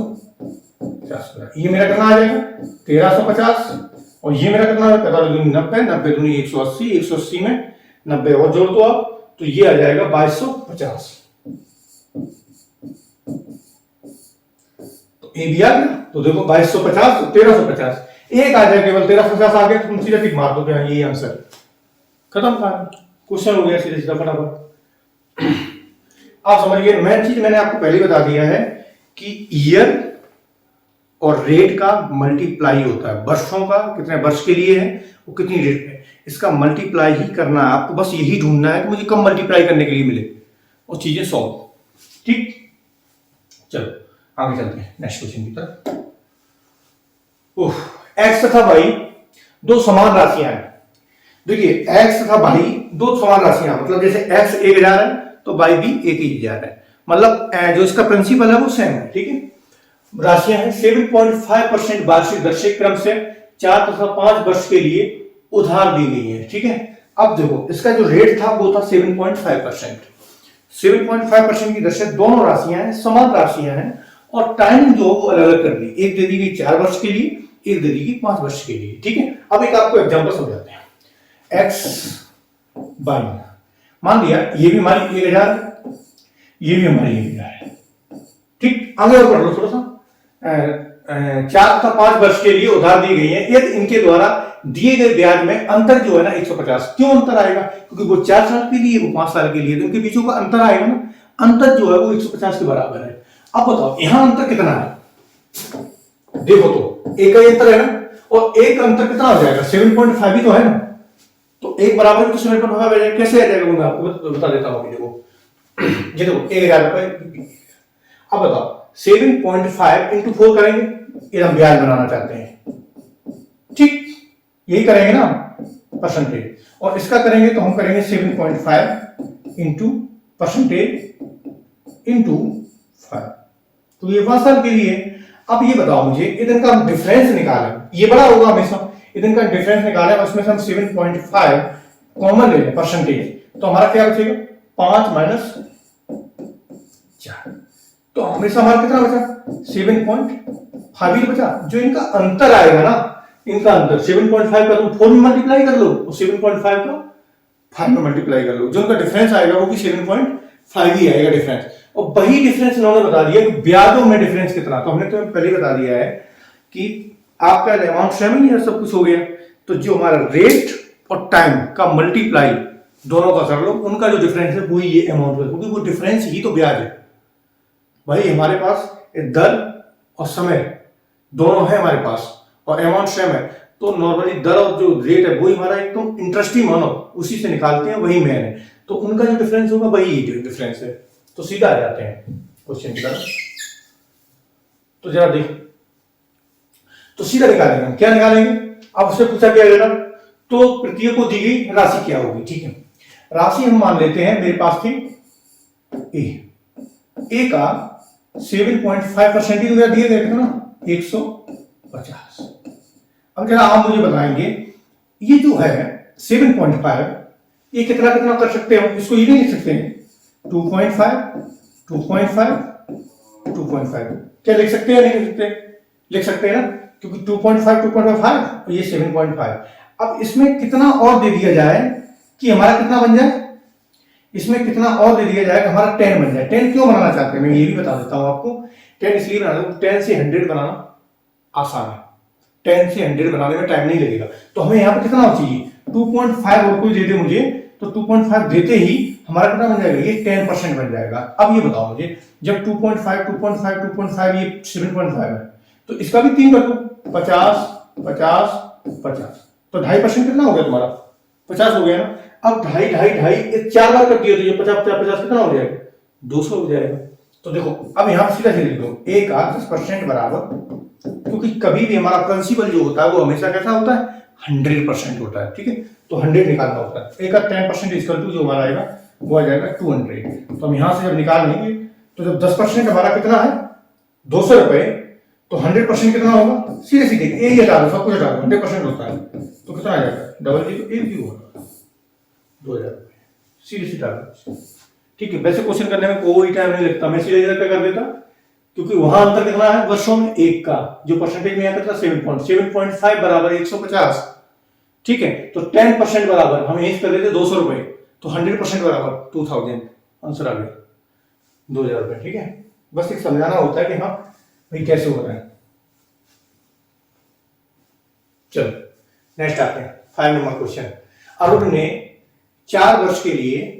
450, ये मेरा कितना आ जाएगा 1350, और ये मेरा कितना है 90, 90 दूनी 180, 180 में 90 और जोड़ दो आप, तो ये आ जाएगा 2250। तो ए भी आ गया, तो देखो 2250 1350, एक आ जाए केवल 1350 आ गया, तो तुम सीधा टिक मार दो, यही आंसर खत्म था, क्वेश्चन हो गया सीधे सीधा फटाफट। आप समझिए, मेन चीज मैंने आपको पहले बता दिया है कि ईयर और रेट का मल्टीप्लाई होता है, वर्षों का कितने वर्ष के लिए है वो कितनी रेट है, इसका मल्टीप्लाई ही करना है आपको, बस यही ढूंढना है कि मुझे कम मल्टीप्लाई करने के लिए मिले, और चीजें सॉल्व, ठीक। चलो आगे चलते हैं नेक्स्ट क्वेश्चन की तरफ। एक्स तथा वाई दो समान राशियां हैं, देखिए एक्स तथा वाई दो समान राशियां, मतलब जैसे एक्स 1000 है तो बाई भी एक ही जा रहा है, मतलब जो इसका प्रिंसिपल है वो सेम है। ठीक है, राशियां हैं 7.5% वार्षिक दर से क्रम से 4 तथा 5 वर्ष के लिए उधार दी गई है। ठीक है, अब देखो इसका जो रेट था वो था 7.5%। 7.5% की दर से दोनों राशियां हैं, समान राशियां हैं, और टाइम जो वो अलग अलग कर दी, एक दे दी गई 4 वर्ष के लिए, एक दे दी गई 5 वर्ष के लिए। ठीक है, अब एक आपको एग्जांपल समझाते हैं। एक्स बाई, मान लिया ये भी हमारी 1000, ये भी हमारी 1000 है। ठीक, आगे और बढ़ लो थोड़ा सा। 4 तथा 5 वर्ष के लिए उधार दी गई है, यदि इनके द्वारा दिए गए ब्याज में अंतर जो है ना 150। क्यों अंतर आएगा? क्योंकि वो 4 साल के लिए, वो 5 साल के लिए, तो इनके बीचों का अंतर आएगा ना, अंतर जो है वो 150 के बराबर है। अब बताओ यहां अंतर कितना है? देखो तो एक का अंतर है ना, और एक अंतर कितना हो जाएगा? 7.5 ही तो है ना, तो एक बराबर तो 7.5 आ जाएगा। कैसे आ जाएगा मैं आपको बता देता हूं। देखो ये देखो 1000 रुपए। अब बताओ 7.5 इंटू 4 करेंगे, ये हम ब्याज बनाना चाहते हैं। ठीक, यही करेंगे ना परसेंटेज, और इसका करेंगे तो हम करेंगे 7.5 इंटू परसेंटेज इंटू 5, तो ये 5 साल के लिए। अब ये बताओ मुझे, इधर का डिफरेंस निकालें, ये बड़ा होगा हमेशा, इधर का डिफरेंस निकालें और उसमें से हम 7.5 कॉमन ले लें परसेंटेज, तो हमारा क्या बचेगा? 5 माइनस 4, तो हमेशा हमारा कितना बचा? 7.5 ही बचा। जो इनका अंतर आएगा ना, इनका अंतर 7.5 का तुम 4 में मल्टीप्लाई कर लो और 7.5 का 5 में मल्टीप्लाई कर लो, जो उनका डिफरेंस आएगा वो भी 7.5 ही आएगा डिफरेंस। और वही डिफरेंस इन्होंने बता दिया कि ब्याजों में डिफरेंस कितना, तो हमने तो पहले बता दिया है कि आपका अमाउंट सेम ही है, सब कुछ हो गया, तो जो हमारा रेट और टाइम का मल्टीप्लाई दोनों का कर लो, उनका जो डिफरेंस है वही ये अमाउंट है, क्योंकि वो डिफरेंस ही तो ब्याज है भाई। हमारे पास दर और समय दोनों है हमारे पास, और अमाउंट सेम है, तो नॉर्मली दर और जो रेट है वही हमारा एकदम इंटरेस्ट ही मानो, उसी से निकालते हैं, वही मेन है, तो उनका जो डिफरेंस होगा वही डिफरेंस है। तो सीधा आ जाते हैं क्वेश्चन की तरफ, तो जरा देख, तो सीधा निकालेंगे हम। क्या निकालेंगे? अब उससे पूछा क्या जाएगा, तो प्रत्येक को दी गई राशि क्या होगी। ठीक है, राशि हम मान लेते हैं, मेरे पास थी ए का 7.5% ही दिए गए थे ना, 150। अब जरा आप मुझे बताएंगे, ये जो है 7.5, ये कितना कितना कर सकते हैं? इसको ये नहीं लिख सकते हैं 2.5, 2.5, 2.5, क्या लिख सकते हैं? नहीं लिख सकते? लिख सकते हैं ना, क्योंकि 2.5, 2.5 और ये 7.5। अब इसमें कितना और दे दिया जाए कि हमारा कितना बन जाए? इसमें कितना और दे दिया जाए कि हमारा 10 बन जाए। 10 क्यों बनाना चाहते हैं मैं ये भी बता देता हूं आपको। 10 इसलिए बनाना, 10 से 100 बनाना आसान है, 10 से 100 बनाने में टाइम नहीं लगेगा। तो हमें यहाँ पे कितना चाहिए? 2.5 और कोई दे दे मुझे, तो 2.5 देते ही हमारा कितना बन जाएगा? ये 10% बन जाएगा। अब ये बताओ मुझे, जब 2.5, 2.5, 2.5, ये 7.5 है, तो इसका भी 3 कर दो, 50, 50, 50, तो 2.5% कितना हो गया तुम्हारा? 50 हो गया ना। अब 2.5, 2.5, 2.5 4 बार कर दिया तो ये 50, 50, 50 कितना हो जाएगा? 200 हो जाएगा। तो देखो अब यहां सीधा सीधा लिख दो, ए का 10% बराबर, क्योंकि कभी भी हमारा प्रिंसिपल जो होता है वो हमेशा कैसा होता है? 100% होता है। ठीक है, तो 100 निकालना होता है। ए का 10% इक्वल टू जो हमारा आएगा वो आ जाएगा 200। तो हम यहां से जब निकाल लेंगे, तो जब 10% हमारा कितना है? 200 रुपए, तो 100% कितना होगा? सीधे सीधे ए ही हटा दो, सब कुछ हटा दो, 100% होता है, तो कितना आ जाएगा? डबल जीरो एक ही होगा, 2000 रुपए, सीधे सीधा। ठीक है, वैसे क्वेश्चन करने में कोई टाइम नहीं लगता, मैं सीधे सीधा कर देता, क्योंकि वहां अंतर कितना है वर्षों में? एक का, जो परसेंटेज में यहाँ कितना? 7.5 बराबर 150। ठीक है, तो 10% बराबर हम यही कर देते 200 रुपए, तो 100% बराबर 2000, आंसर आ गया 2000 रुपए। ठीक है, बस एक समझाना होता है कि हाँ भाई कैसे हो रहा है। चलो नेक्स्ट आते हैं 5 नंबर क्वेश्चन। अरुण ने 4 वर्ष के लिए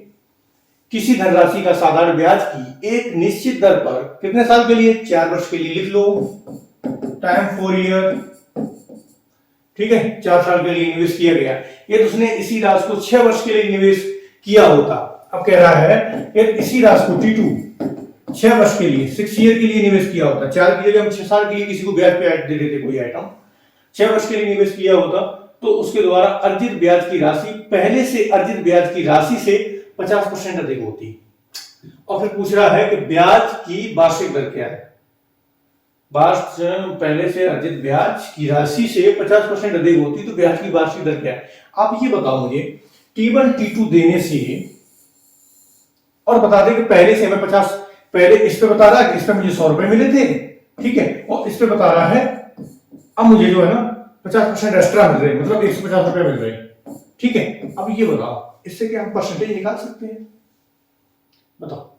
किसी धनराशि का साधारण ब्याज की एक निश्चित दर पर, कितने साल के लिए? 4 वर्ष के लिए, लिख लो टाइम 4 ईयर। ठीक है, 4 साल के लिए निवेश किया गया। यदि उसने इसी राशि को 6 वर्ष के लिए निवेश किया होता, अब कह रहा है यदि इसी राशि को T2 6 वर्ष के लिए, 6 ईयर के लिए निवेश किया होता, 4 की जगह हम 6 साल के लिए किसी को ब्याज पे दे देते कोई आइटम, 6 वर्ष के लिए निवेश किया होता, तो उसके द्वारा अर्जित ब्याज की राशि पहले से अर्जित ब्याज की राशि से 50% अधिक होती। और फिर पूछ रहा है कि ब्याज की वार्षिक दर क्या है। पहले से अर्जित ब्याज की राशि से 50% अधिक होती तो ब्याज की वार्षिक दर क्या है। आप ये बताओ मुझे, T1 T2 देने से और बता दे कि पहले से हमें 50, पहले इस पे बता रहा है कि इस पे मुझे 100 रुपए मिले थे, ठीक है, और इस पे बता रहा है अब मुझे जो है ना 50% एक्स्ट्रा मिल रहे हैं, मतलब 150 रुपए मिल रहे हैं, ठीक है। अब ये बताओ इससे क्या हम परसेंटेज निकाल सकते हैं? बताओ,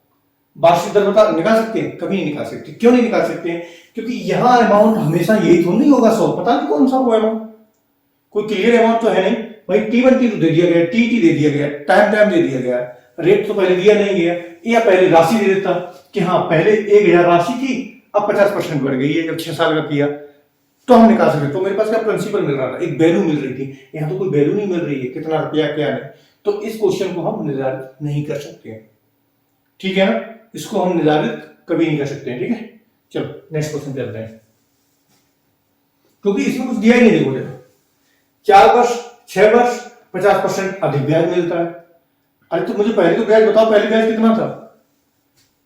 वार्षिक दर बता निकाल सकते हैं? कभी नहीं निकाल सकते। क्यों नहीं निकाल सकते हैं? क्योंकि यहाँ अमाउंट हमेशा यही तो नहीं होगा 100, पता नहीं कौन सा वो अमाउंट, कोई क्लियर अमाउंट तो है नहीं भाई। T1 T2 दे दिया गया, TT दे दिया गया, टाइम दे दिया गया, रेट तो पहले दिया नहीं गया, या पहले राशि दे देता कि हाँ पहले 1000 राशि थी, अब 50% बढ़ गई है, जब 6 साल का किया तो हम निकाल सकते। तो मेरे पास क्या प्रिंसिपल मिल रहा था, एक वैल्यू मिल रही थी। यहाँ तो कोई वैल्यू नहीं मिल रही है, कितना रुपया क्या नहीं, तो इस क्वेश्चन को हम निर्धारित नहीं कर सकते हैं, ठीक है ना। इसको हम निर्धारित कभी नहीं कर सकते हैं, ठीक है। चलो नेक्स्ट क्वेश्चन चलते हैं, क्योंकि इसमें कुछ दिया ही नहीं। देखो 4 वर्ष 6 वर्ष 50% अधिक ब्याज मिलता है। अरे तो मुझे पहले तो ब्याज बताओ, पहले ब्याज कितना था?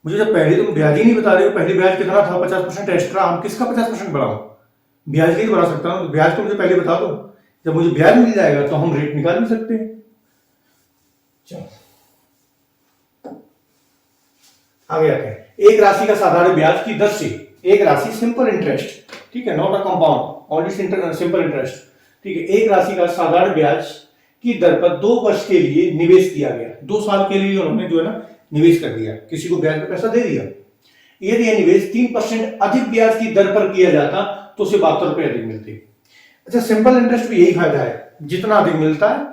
मुझे जब पहले तुम ब्याज ही नहीं बता रहे हो, पहले ब्याज कितना था 50% एक्स्ट्रा, हम किसका 50% बढ़ाओ? ब्याज नहीं बढ़ा सकता हूं, ब्याज तो मुझे पहले बता दो। जब मुझे ब्याज मिल जाएगा तो हम रेट निकाल भी सकते हैं। चलो आगे आते हैं। एक राशि का साधारण ब्याज की दर से, एक राशि सिंपल इंटरेस्ट, ठीक है, not a compound, only simple interest, ठीक है। एक राशि का साधारण ब्याज की दर पर 2 वर्ष के लिए निवेश किया गया, 2 साल के लिए उन्होंने जो है ना निवेश कर दिया, किसी को ब्याज पे पैसा दे दिया। यदि यह निवेश 3% अधिक ब्याज की दर पर किया जाता तो उसे 72 रुपए अधिक मिलते। अच्छा, सिंपल इंटरेस्ट भी यही फायदा है, जितना अधिक मिलता है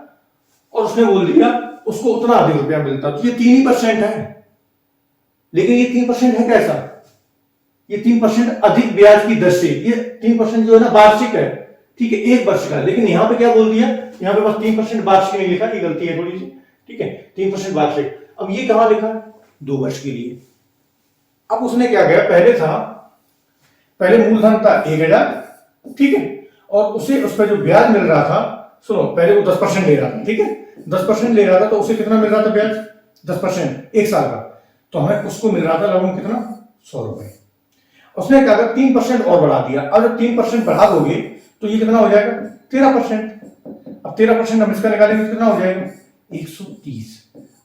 और उसने बोल दिया उसको उतना अधिक रुपया मिलता, तो ये 3% है। लेकिन ये 3% है कैसा? ये 3% अधिक ब्याज की दर से, ये 3% जो है ना वार्षिक है, ठीक है, 1 वर्ष का। लेकिन यहां पे क्या बोल दिया, यहां पे बस 3% वार्षिक नहीं लिखा, ये गलती है थोड़ी सी, ठीक है, 3% वार्षिक। अब ये कहां लिखा? 2 वर्ष के लिए। अब उसने क्या किया, पहले मूलधन था 1000, ठीक है, और उसे उस पर जो ब्याज मिल रहा था, सुनो, पहले वो 10% ले रहा था, ठीक है, 10% ले रहा था, तो उसे कितना मिल रहा था ब्याज? 10% 1 साल का, तो हमें उसको मिल रहा था लगभग कितना? 100 रुपए। उसने क्या कहा, 3% और बढ़ा दिया। अब जब 3% बढ़ा दोगे तो ये कितना हो जाएगा? 13%। अब 13% हम इसका निकालेंगे तो कितना हो जाएगा? 130।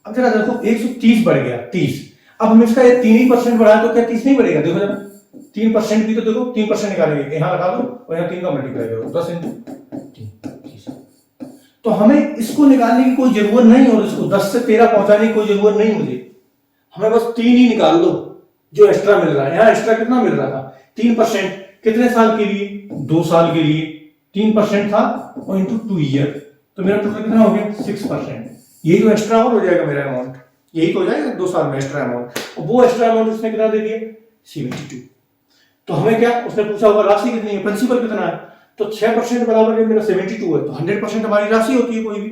अब जरा देखो 130 बढ़ गया 30। अब हम इसका 3% बढ़ाए तो क्या 30 नहीं बढ़ेगा? देखो जरा 3% भी तो देखो 3% निकालेंगे, यहां लगा दो और यहां 3 का मल्टीप्लाई करो, 10 × 30। तो हमें इसको निकालने की कोई जरूरत नहीं, और इसको 10 से 13 पहुंचाने की कोई जरूरत नहीं मुझे, हमें बस 3 ही निकाल दो जो एक्स्ट्रा मिल रहा है। यहाँ एक्स्ट्रा कितना मिल रहा था? 3%। कितने साल के लिए? 2 साल के लिए 3% था, और इंटू 2 ईयर, तो मेरा टोटल कितना हो गया? 6%। यही तो एक्स्ट्रा और हो जाएगा मेरा अमाउंट, यही तो हो जाएगा 2 साल में एक्स्ट्रा अमाउंट। और वो एक्स्ट्रा अमाउंट उसने कितना दे दिया? 72। तो हमें क्या, उसने पूछा होगा राशि कितनी है, प्रिंसिपल कितना है, तो 6% बराबर जब मेरा 72 है तो 100% हमारी राशि होती है कोई भी,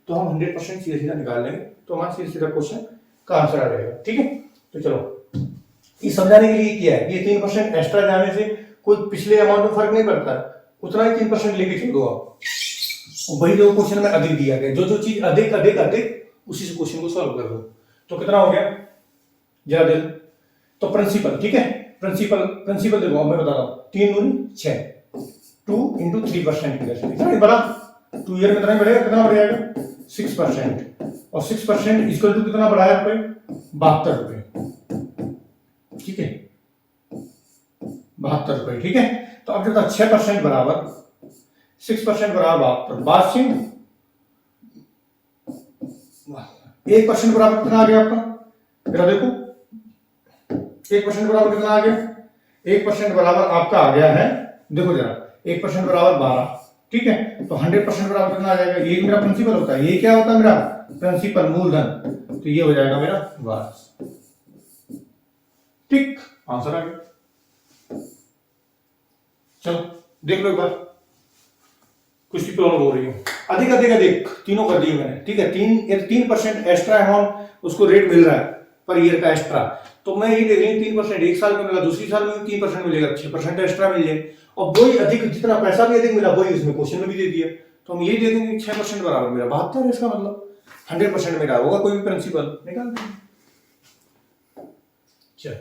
तो हम 100% सीधा सीधा निकाल लेंगे, तो हमारा सीधा सीधा क्वेश्चन का आंसर आ जाएगा, ठीक है। तो चलो ये समझाने के लिए किया है, ये 3% एक्स्ट्रा जाने से कोई पिछले अमाउंट में फर्क नहीं पड़ता, उतना ही 3% लेके चल दो आप, वही जो क्वेश्चन में अधिक दिया गया, जो चीज अधिक अधिक अधिक उसी से क्वेश्चन को सॉल्व कर दो। तो कितना हो गया जरा देख, तो प्रिंसिपल, ठीक है, प्रिंसिपल देखो मैं बता रहा हूं, 3 दूनी 6, 2 × 3% की दर से इतना ही बढ़ा, 2 ईयर में कितना बढ़ेगा, कितना बढ़ जाएगा? 6%, और 6% इक्वल टू कितना बढ़ाया रुपए? 72 रुपए, ठीक है, 72 रुपए, ठीक है। तो अब जब 6% बराबर 6% बराबर 72, बाद से 1% बराबर कितना आ गया आपका? जरा देखो 1% बराबर कितना आ गया? 1% बराबर आपका आ गया है, देखो जरा 1% बराबर 12, ठीक है, तो 100% बराबर कितना आ जाएगा? ये मेरा प्रिंसिपल होता है, ये क्या होता है मेरा? प्रिंसिपल, मूलधन, तो ये हो जाएगा मेरा वार्ष, ठीक, आंसर आ गया। चलो देख लो एक बार, कुछ भी प्रॉब्लम हो रही हो, अधिक अधिक अधिक तीनों कर दिए मैंने, ठीक है। 3% एक्स्ट्रा अमाउंट उसको रेट मिल रहा है पर ईयर का एक्स्ट्रा, तो मैं ये देख रही 3% 1 साल में मिला, दूसरी साल में 3% मिलेगा, 6% एक्स्ट्रा मिल जाए, और वही अधिक, जितना पैसा भी अधिक मिला वही उसमें क्वेश्चन में भी दे दिया, तो हम यही दे देंगे 6% बराबर मेरा 72 है, इसका मतलब 100% मेरा होगा कोई भी प्रिंसिपल निकाल देंगे। चल,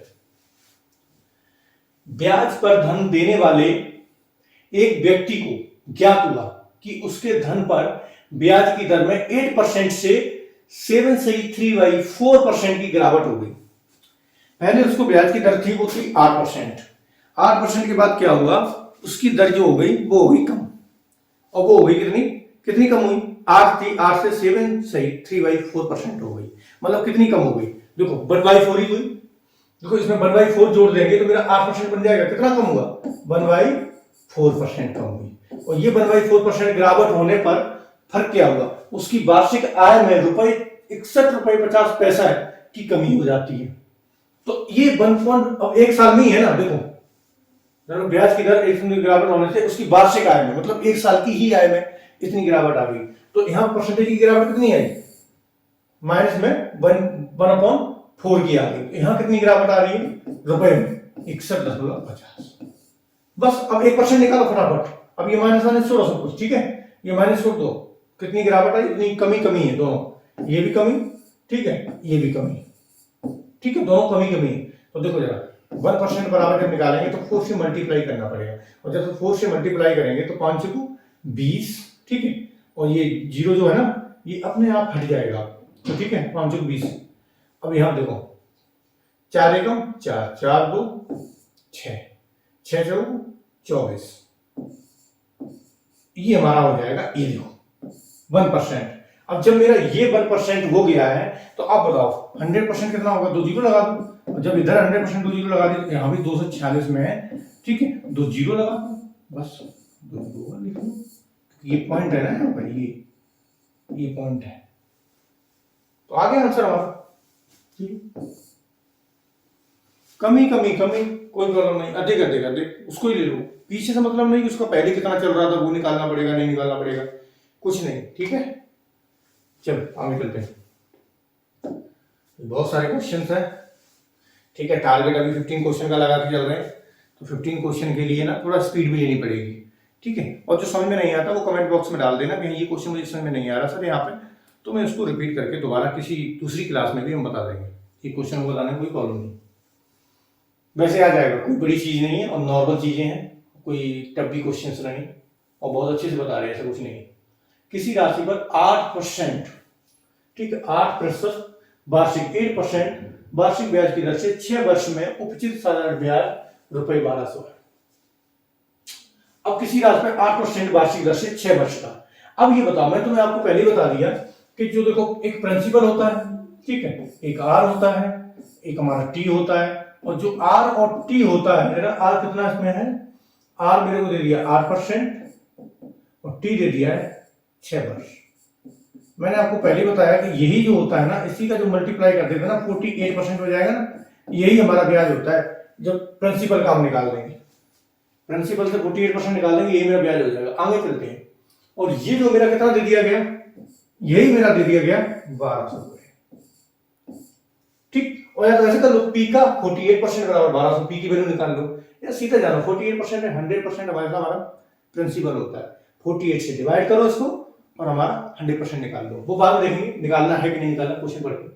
ब्याज पर धन देने वाले एक व्यक्ति को ज्ञात हुआ कि उसके धन पर ब्याज की दर में 8% से 7.3/4% की गिरावट हो गई। पहले उसको ब्याज की दर थी वो थी 8%। 8% के बाद क्या हुआ, उसकी दर जो हो गई वो हो गई कम, और वो हो गई कितनी कितनी कम हुई, 8 थी, 8 से 7.3/4% हो गई। मतलब कितनी कम हो गई, देखो 1/4 ही हुई। देखो इसमें 1/4 जोड़ देंगे तो मेरा 8% बन जाएगा, कितना कम हुआ, 1/4% कम हुई। और ये 1/4% गिरावट होने पर फर्क क्या हुआ, उसकी वार्षिक आय में ₹61.50 की कमी हो जाती है। तो ये 1 अब एक साल में ही है ना, देखो ब्याज की दर इतनी गिरावट होने से उसकी वार्षिक आय में मतलब एक साल की ही आय में इतनी गिरावट आ गई। तो यहाँ परसेंटेज की गिरावट कितनी आई, माइनस में 1/4 की आ गई। यहाँ कितनी गिरावट आ रही है, रुपए में 61.50। बस अब 1% निकालो फटाफट। अब ये माइनस माइनस छोड़ो सब कुछ, ठीक है, ये माइनस छोड़ दो, कितनी गिरावट आई, इतनी कमी है दोनों, ये भी कमी, ठीक है, ये भी कमी, ठीक है, दोनों कमी है। तो देखो जरा 1% बराबर जब निकालेंगे तो 4 से मल्टीप्लाई करना पड़ेगा, और जब 4 से मल्टीप्लाई करेंगे तो 5 को 20, ठीक है, और ये 0 जो है ना ये अपने आप हट जाएगा, तो ठीक है 5 को 20। अब यहां देखो 4 एकम 4, 4 2 6, 6 चौको 24, ये हमारा हो जाएगा, ये देखो 1%। अब जब मेरा ये 1% हो गया है तो अब बताओ 100% कितना होगा, 2 जीरो लगा दो। जब इधर 100% 2 जीरो लगा दी तो यहाँ भी 246 में है, ठीक है, 2 जीरो लगा दो, बस 2 लिख लो, ये पॉइंट है ना यहाँ पर, ये पॉइंट है, तो आ गया आंसर हमारा। कमी कोई प्रॉब्लम नहीं, अधिक उसको ही ले लो, पीछे से मतलब नहीं उसका पहले कितना चल रहा था वो निकालना पड़ेगा, नहीं निकालना पड़ेगा, कुछ नहीं, ठीक है। चल आगे चलते हैं, बहुत सारे क्वेश्चंस हैं, ठीक है, टारगेट अभी 15 क्वेश्चन का लगा के चल रहे हैं, तो 15 क्वेश्चन के लिए ना थोड़ा स्पीड भी लेनी पड़ेगी, ठीक है। और जो समझ में नहीं आता वो कमेंट बॉक्स में डाल देना कि ये क्वेश्चन मुझे समझ में नहीं आ रहा सर यहाँ पे, तो मैं उसको रिपीट करके दोबारा किसी दूसरी क्लास में भी हम बता देंगे, ये क्वेश्चन को बताने में कोई प्रॉब्लम नहीं, वैसे आ जाएगा, कोई बड़ी चीज नहीं है और नॉर्मल चीजें हैं, कोई टफ भी क्वेश्चन नहीं, और बहुत अच्छे से बता रहे हैं, ऐसा कुछ नहीं है। किसी राशि पर 8%, ठीक है, 8% वार्षिक 8% वार्षिक ब्याज की दर से 6 वर्ष में उपचित साधारण ब्याज ₹1200 है। अब किसी राशि पर 8% वार्षिक दर से 6 वर्ष का, अब ये बताओ, मैं तुम्हें आपको पहले ही बता दिया कि जो देखो एक प्रिंसिपल होता है, ठीक है, एक आर होता है, एक हमारा टी होता है, और जो आर और टी होता है, मेरा आर कितना इसमें है, आर मेरे को दे दिया 8% और टी दे दिया है 6 वर्ष। मैंने आपको पहले ही बताया कि यही जो होता है ना, इसी का जो मल्टीप्लाई कर देते हैं ना 48% हो जाएगा ना, यही हमारा ब्याज होता है। जब प्रिंसिपल का हम निकाल देंगे, प्रिंसिपल से 48% निकाल देंगे, यही मेरा ब्याज हो जाएगा। आगे चलते हैं, और ये जो मेरा कितना दे दिया गया, यही मेरा दे दिया गया 1200 रुपए, ठीक। और या तो ऐसे कर लो, पी का 48% बराबर 1200, पी की वैल्यू निकाल लो, या सीधा जानो 48% है, 100% हमारा प्रिंसिपल होता है, 48 से डिवाइड करो इसको और हमारा 100% निकाल लो, वो बाद में देखेंगे निकालना है कि नहीं निकालना, क्वेश्चन पढ़ के।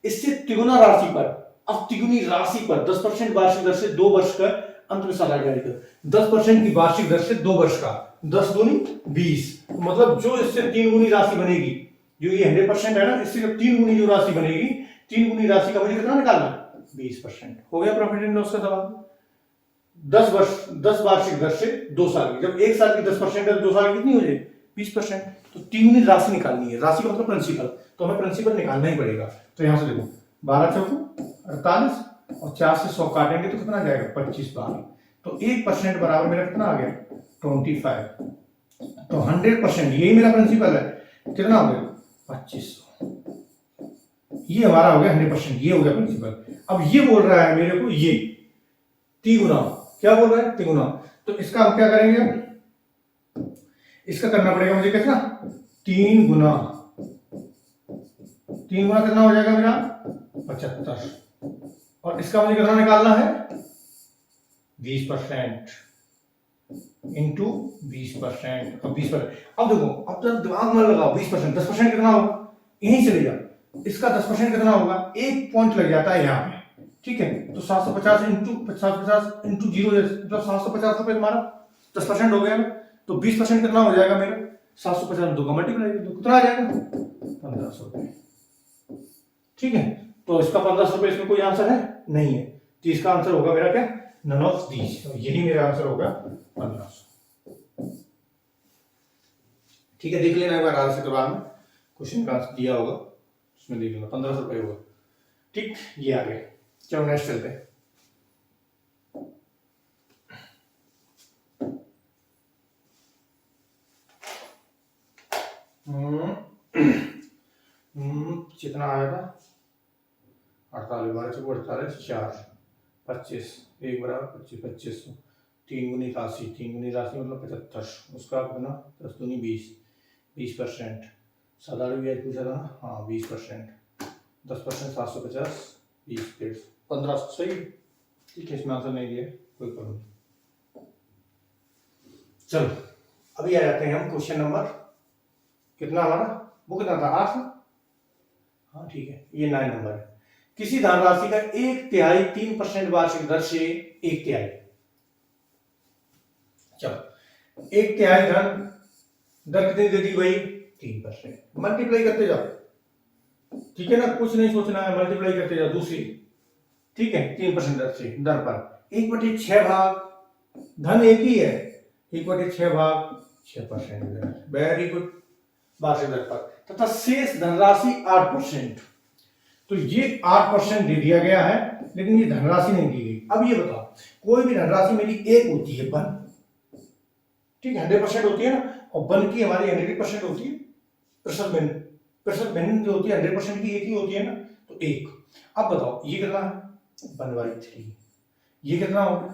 इससे तिगुना राशि पर, अब तिगुनी राशि पर 10% वार्षिक दर से 2 वर्ष का अंत में साधारण ब्याज दर, 10% की वार्षिक दर से 2 वर्ष का, 10 दूनी 20, मतलब जो इससे 3 गुनी राशि बनेगी, जो ये 100% है ना, इससे 3 गुनी जो राशि बनेगी, 3 गुनी राशि का मुझे कितना निकालना, 20%। हो गया प्रॉफिट एंड लॉस का सवाल। 10 वार्षिक दर से 2 साल की, जब 1 साल की 10% है, 2 साल की कितनी हो जाएगी 20%, तो 3 गुनी राशि निकालनी है, राशि का मतलब प्रिंसिपल, तो हमें प्रिंसिपल निकालना ही पड़ेगा। तो यहां से देखो 12 चौको 48 और 4 से 100 काटेंगे तो कितना आ जाएगा 25 बार, तो 1% बराबर मेरा कितना आ गया 25, तो 100% यही मेरा प्रिंसिपल है, कितना हो गया 2500, ये हमारा हो गया 100%, ये हो गया प्रिंसिपल। अब ये बोल रहा है मेरे को ये तिगुना, क्या बोल रहा है तिगुना, तो इसका हम क्या करेंगे, इसका करना पड़ेगा मुझे कितना 3 गुना, 3 गुना कितना हो जाएगा मेरा 75, और इसका मुझे कितना निकालना है 20% इंटू 20%, अब 20%, अब देखो अब तो दिमाग में लगाओ, 20% 10% कितना होगा, यहीं चले जाओ, इसका 10% कितना होगा, 1 पॉइंट लग जाता है यहाँ पे, ठीक है, तो 750 इंटू 0 मतलब 750 रुपए हमारा 10% हो गया ना, तो 20% कितना हो जाएगा मेरा 750 दो का मल्टीप्लाई कर दो, कितना आ जाएगा 1500 रुपए। ठीक है, तो इसका 1500 रुपए, इसमें कोई आंसर है नहीं है, तो इसका आंसर होगा मेरा क्या, नन ऑफ दीज, यही मेरा आंसर होगा 1500। ठीक है, देख लेना एक बार आंसर के बाद में क्वेश्चन का आंसर दिया होगा उसमें देख लेना, 1500 रुपए होगा। ठीक, ये आ गया। चलो नेक्स्ट चलते हैं। कितना आया था 48, 12 चौको 48, 4 25, 1 बराबर 25, 2500, 3 गुनी 80, 3 गुनी 80 मतलब 75, उसका कितना 10 दूनी 20, 20%, 7 ब्याज पूछा था ना, हाँ 20%, 10% 750, 20 1500, सही। ठीक है, इसमें आंसर नहीं दिया, कोई प्रॉब्लम नहीं। चलो अभी आ जाते हैं हम क्वेश्चन नंबर, कितना हमारा वो कितना था 8, हाँ ठीक है, ये 9 नंबर है। किसी धनराशि का 1/3 3% वार्षिक दर से 1/3, चलो 1/3 धन दर कितनी दे दी भाई 3%, मल्टीप्लाई करते जाओ, ठीक है ना, कुछ नहीं सोचना है, मल्टीप्लाई करते जाओ दूसरी, ठीक है 3% दर से, दर पर 1/6 भाग, धन एक ही है, 1/6 भाग 6%, वेरी गुड, वार्षिक दर पर, तथा शेष धनराशि 8%। तो ये 8% दे दिया गया है, लेकिन ये धनराशि नहीं दी गई। अब ये बताओ, कोई भी धनराशि मेरी एक होती है वन, ठीक है 100% होती है ना, और वन की हमारी 100% होती है, प्रतिशत भिन्न जो होती है 100% की एक ही होती है ना, तो एक। अब बताओ ये कितना है 1/3, ये कितना होगा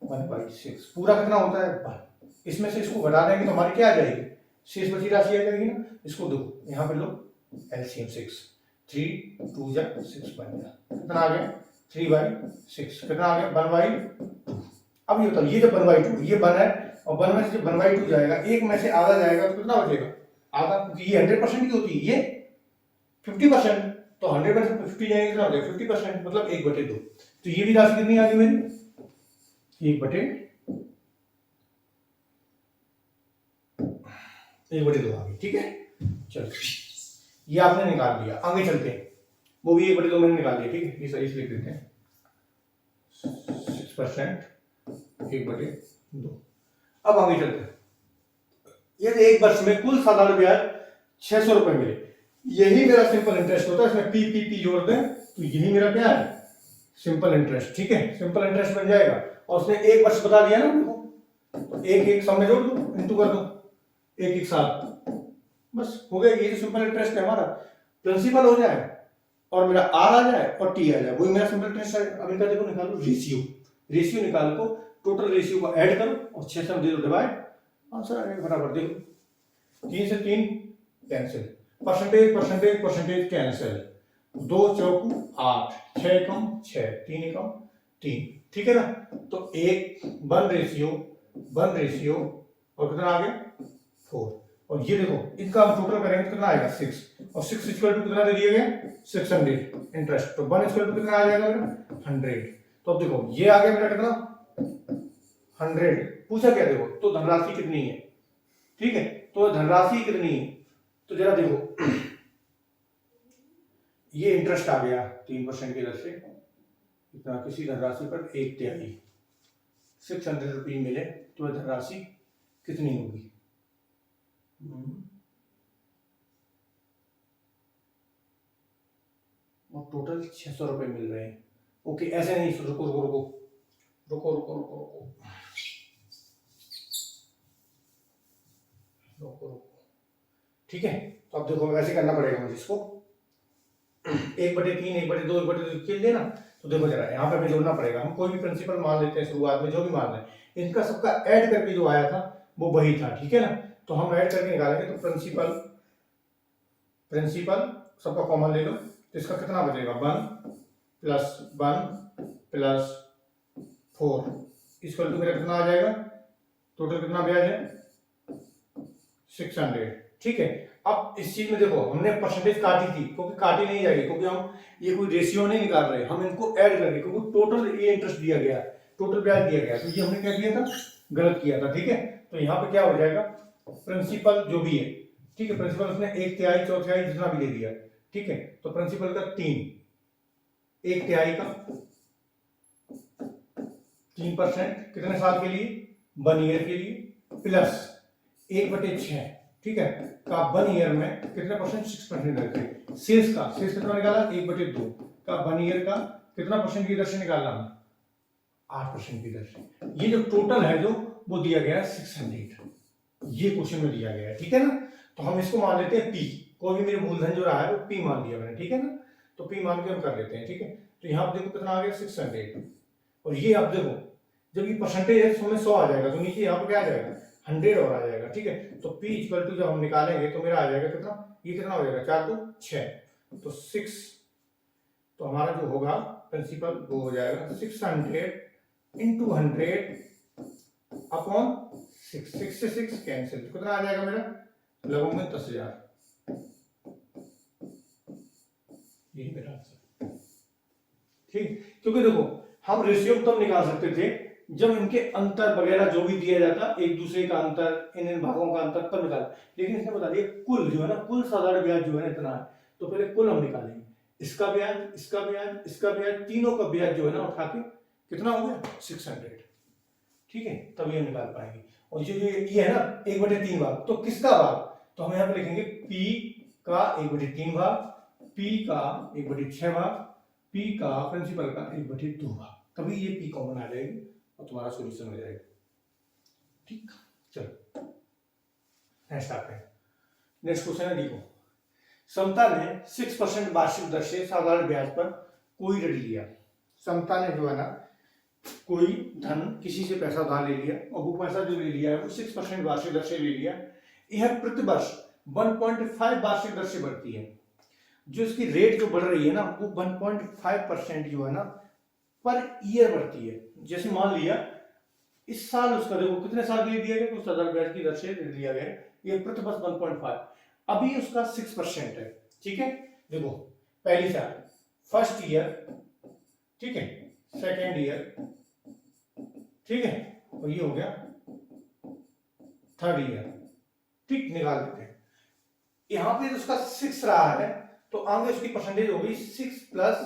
1/6, पूरा कितना होता है 1, इसमें से इसको घटा देंगे तो हमारी क्या आ जाएगी, शेष बची राशि आ जाएगी ना। इसको देखो यहाँ पे लो एलसीएम 6, 3 2 जा 6 बन गया, कितना आ गया 3/6, कितना आ गया 1/2। अब ये बताओ, ये जब 1/2 ये 1 है, और 1 में से जब 1/2 जाएगा, एक में से आधा जाएगा तो कितना बचेगा आधा, क्योंकि ये 100% की होती है, ये 50%, तो 100 में से 50 जाएंगे कितना हो जाएगा 50%, मतलब 1/2। तो ये भी राशि कितनी आ गई मेरी 1/2 आ गई। ठीक है, चलो ये आपने निकाल लिया, आगे चलते हैं, वो भी 1/2 मैंने निकाल लिया, ठीक है, ये सही से लिख देते हैं 6% 1/2। अब आगे चलते हैं, यदि एक वर्ष में कुल साधारण ब्याज 600 रुपए मिले, यही मेरा सिंपल इंटरेस्ट होता है, इसमें पी जोड़ दें तो यही मेरा क्या है सिंपल इंटरेस्ट। ठीक है, सिंपल इंटरेस्ट बन जाएगा, और उसने एक वर्ष बता दिया ना हमको, तो एक सब में जोड़ दो, इंटू कर दो, एक साथ, बस हो गया। ये जो सिंपल इंटरेस्ट है हमारा, प्रिंसिपल हो जाए और मेरा आर आ जाए और टी आ जाए, वही मेरा सिंपल इंटरेस्ट है। अब इनका देखो निकालो रेशियो निकाल को, टोटल रेशियो को ऐड करो और 6 से दे दो डिवाइड, आंसर आ जाएगा फटाफट। देखो 3 से 3 कैंसिल, परसेंटेज कैंसिल, 2 चौकू 8, 6 कम 6, 3 एकम 3, ठीक है ना। तो एक 1 रेशियो और कितना आ गया 4, और ये देखो इनका हम टोटल करेंगे कितना आएगा 6, और 6 इक्वल टू कितना दे दिया गया 600 इंटरेस्ट, तो 1 इक्वल टू कितना आ जाएगा मेरा 100। तो अब देखो ये आ गया मेरा कितना 100, पूछा क्या देखो, तो धनराशि कितनी है, ठीक है, तो धनराशि कितनी है, तो जरा देखो ये इंटरेस्ट आ गया 3% की दर से, इतना किसी धनराशि पर 1/3 600 रुपये मिले, तो धनराशि कितनी होगी, और टोटल 600 रुपए मिल रहे हैं। ओके, ऐसे नहीं, रुको रुको रुको रुको रुको रुको रुको रुको रुको, ठीक है। तो अब देखो ऐसे करना पड़ेगा मुझे इसको 1/3 1/2 1/2 खेल देना। तो देखो जरा यहाँ पे हमें जोड़ना पड़ेगा, हम कोई भी प्रिंसिपल मान लेते हैं शुरुआत में, जो भी मान लें, इनका सबका ऐड करके जो आया था वो वही था, ठीक है ना। तो हम ऐड करके निकालेंगे, तो प्रिंसिपल सबका कॉमन ले लो, तो इसका कितना बचेगा 1 + 1 + 4 इक्वल टू मेरा कितना आ जाएगा, टोटल कितना ब्याज है 600, ठीक है। अब इस चीज में देखो हमने परसेंटेज काटी थी, क्योंकि काटी नहीं जाएगी, क्योंकि हम ये कोई रेशियो नहीं निकाल रहे, हम इनको ऐड कर रहे हैं, क्योंकि टोटल ये इंटरेस्ट दिया गया, टोटल ब्याज दिया गया, तो ये हमने क्या किया था, गलत किया था। ठीक है, तो यहाँ पे क्या हो जाएगा, प्रिंसिपल जो भी है, ठीक है, प्रिंसिपल उसने 1/3 1/4 जितना भी दे दिया, ठीक है, तो प्रिंसिपल का 1/3 का 3% कितने साल के लिए, 1 ईयर के लिए, प्लस 1/6, ठीक है, का 1 ईयर में कितने परसेंट, 6% रहते हैं। शेष कितना निकाला, 1/2 का 1 ईयर का कितना परसेंट की दर से निकालना, 8% की दर से। ये जो टोटल है जो वो दिया गया है 600, ये क्वेश्चन में दिया गया है, ठीक है ना। तो हम इसको मान लेते हैं पी, कोई भी मेरे मूलधन जो रहा है वो पी मान लिया मैंने, ठीक है ना, तो पी मान के हम कर लेते हैं, ठीक है। तो यहाँ पे देखो कितना आ गया, 600, और ये आप देखो जब ये परसेंटेज है तो 100 आ जाएगा, तो नीचे यहाँ पे क्या आ जाएगा, 100 और आ जाएगा, ठीक है। तो P इक्वल टू जब हम निकालेंगे तो मेरा आ जाएगा कितना, ये कितना हो जाएगा, 4 2 6, तो 6, तो हमारा जो होगा प्रिंसिपल वो हो जाएगा 600 इंटू 100 अपॉन 6, 6 से 6 कैंसिल, तो कितना आ जाएगा मेरा, लगभग में 10,000, यही मेरा आंसर, ठीक। क्योंकि देखो हम रेशियो तब निकाल सकते थे जब इनके अंतर वगैरह जो भी दिया जाता, एक दूसरे का अंतर, इन भागों का अंतर तब निकाल, लेकिन इसने बता दिया कुल जो है ना, कुल साधारण ब्याज जो है ना इतना है, तो पहले कुल हम निकालेंगे, इसका ब्याज, इसका ब्याज, इसका ब्याज, तीनों का ब्याज जो है ना उठा के कितना हो गया, 600, ठीक है, तभी हम निकाल पाएंगे। और जो ये है ना 1/3 भाग, तो किसका भाग, तो हम यहाँ पे लिखेंगे P का 1/3 भाग, P का 1/6 भाग, P का प्रिंसिपल का 1/2 भाग, तभी ये P कॉमन आ जाएगी और तुम्हारा सॉल्यूशन हो जाएगा, ठीक। चलो नेक्स्ट आते हैं, नेक्स्ट क्वेश्चन है, देखो समता ने 6% वार्षिक दर से साधारण ब्याज पर कोई ऋण लिया। समता ने जो है ना कोई धन किसी से पैसा उधार ले लिया, और वो पैसा जो ले लिया है वो 6% वार्षिक दर से ले लिया, यह प्रति वर्ष 1.5 वार्षिक दर से बढ़ती है। जो इसकी रेट जो बढ़ रही है ना वो 1.5% जो है ना पर ईयर बढ़ती है। जैसे मान लिया इस साल उसका देखो कितने साल के लिए दिया गया, तो साधारण ब्याज की दर से लिया गया, ये प्रति वर्ष 1.5, अभी उसका 6% है, ठीक है। देखो पहली साल, फर्स्ट ईयर, ठीक है, सेकेंड ईयर, ठीक है, और ये हो गया थर्ड ईयर, ठीक, निकाल देते हैं। यहां पे तो उसका 6 रहा है, तो आगे उसकी परसेंटेज होगी 6 प्लस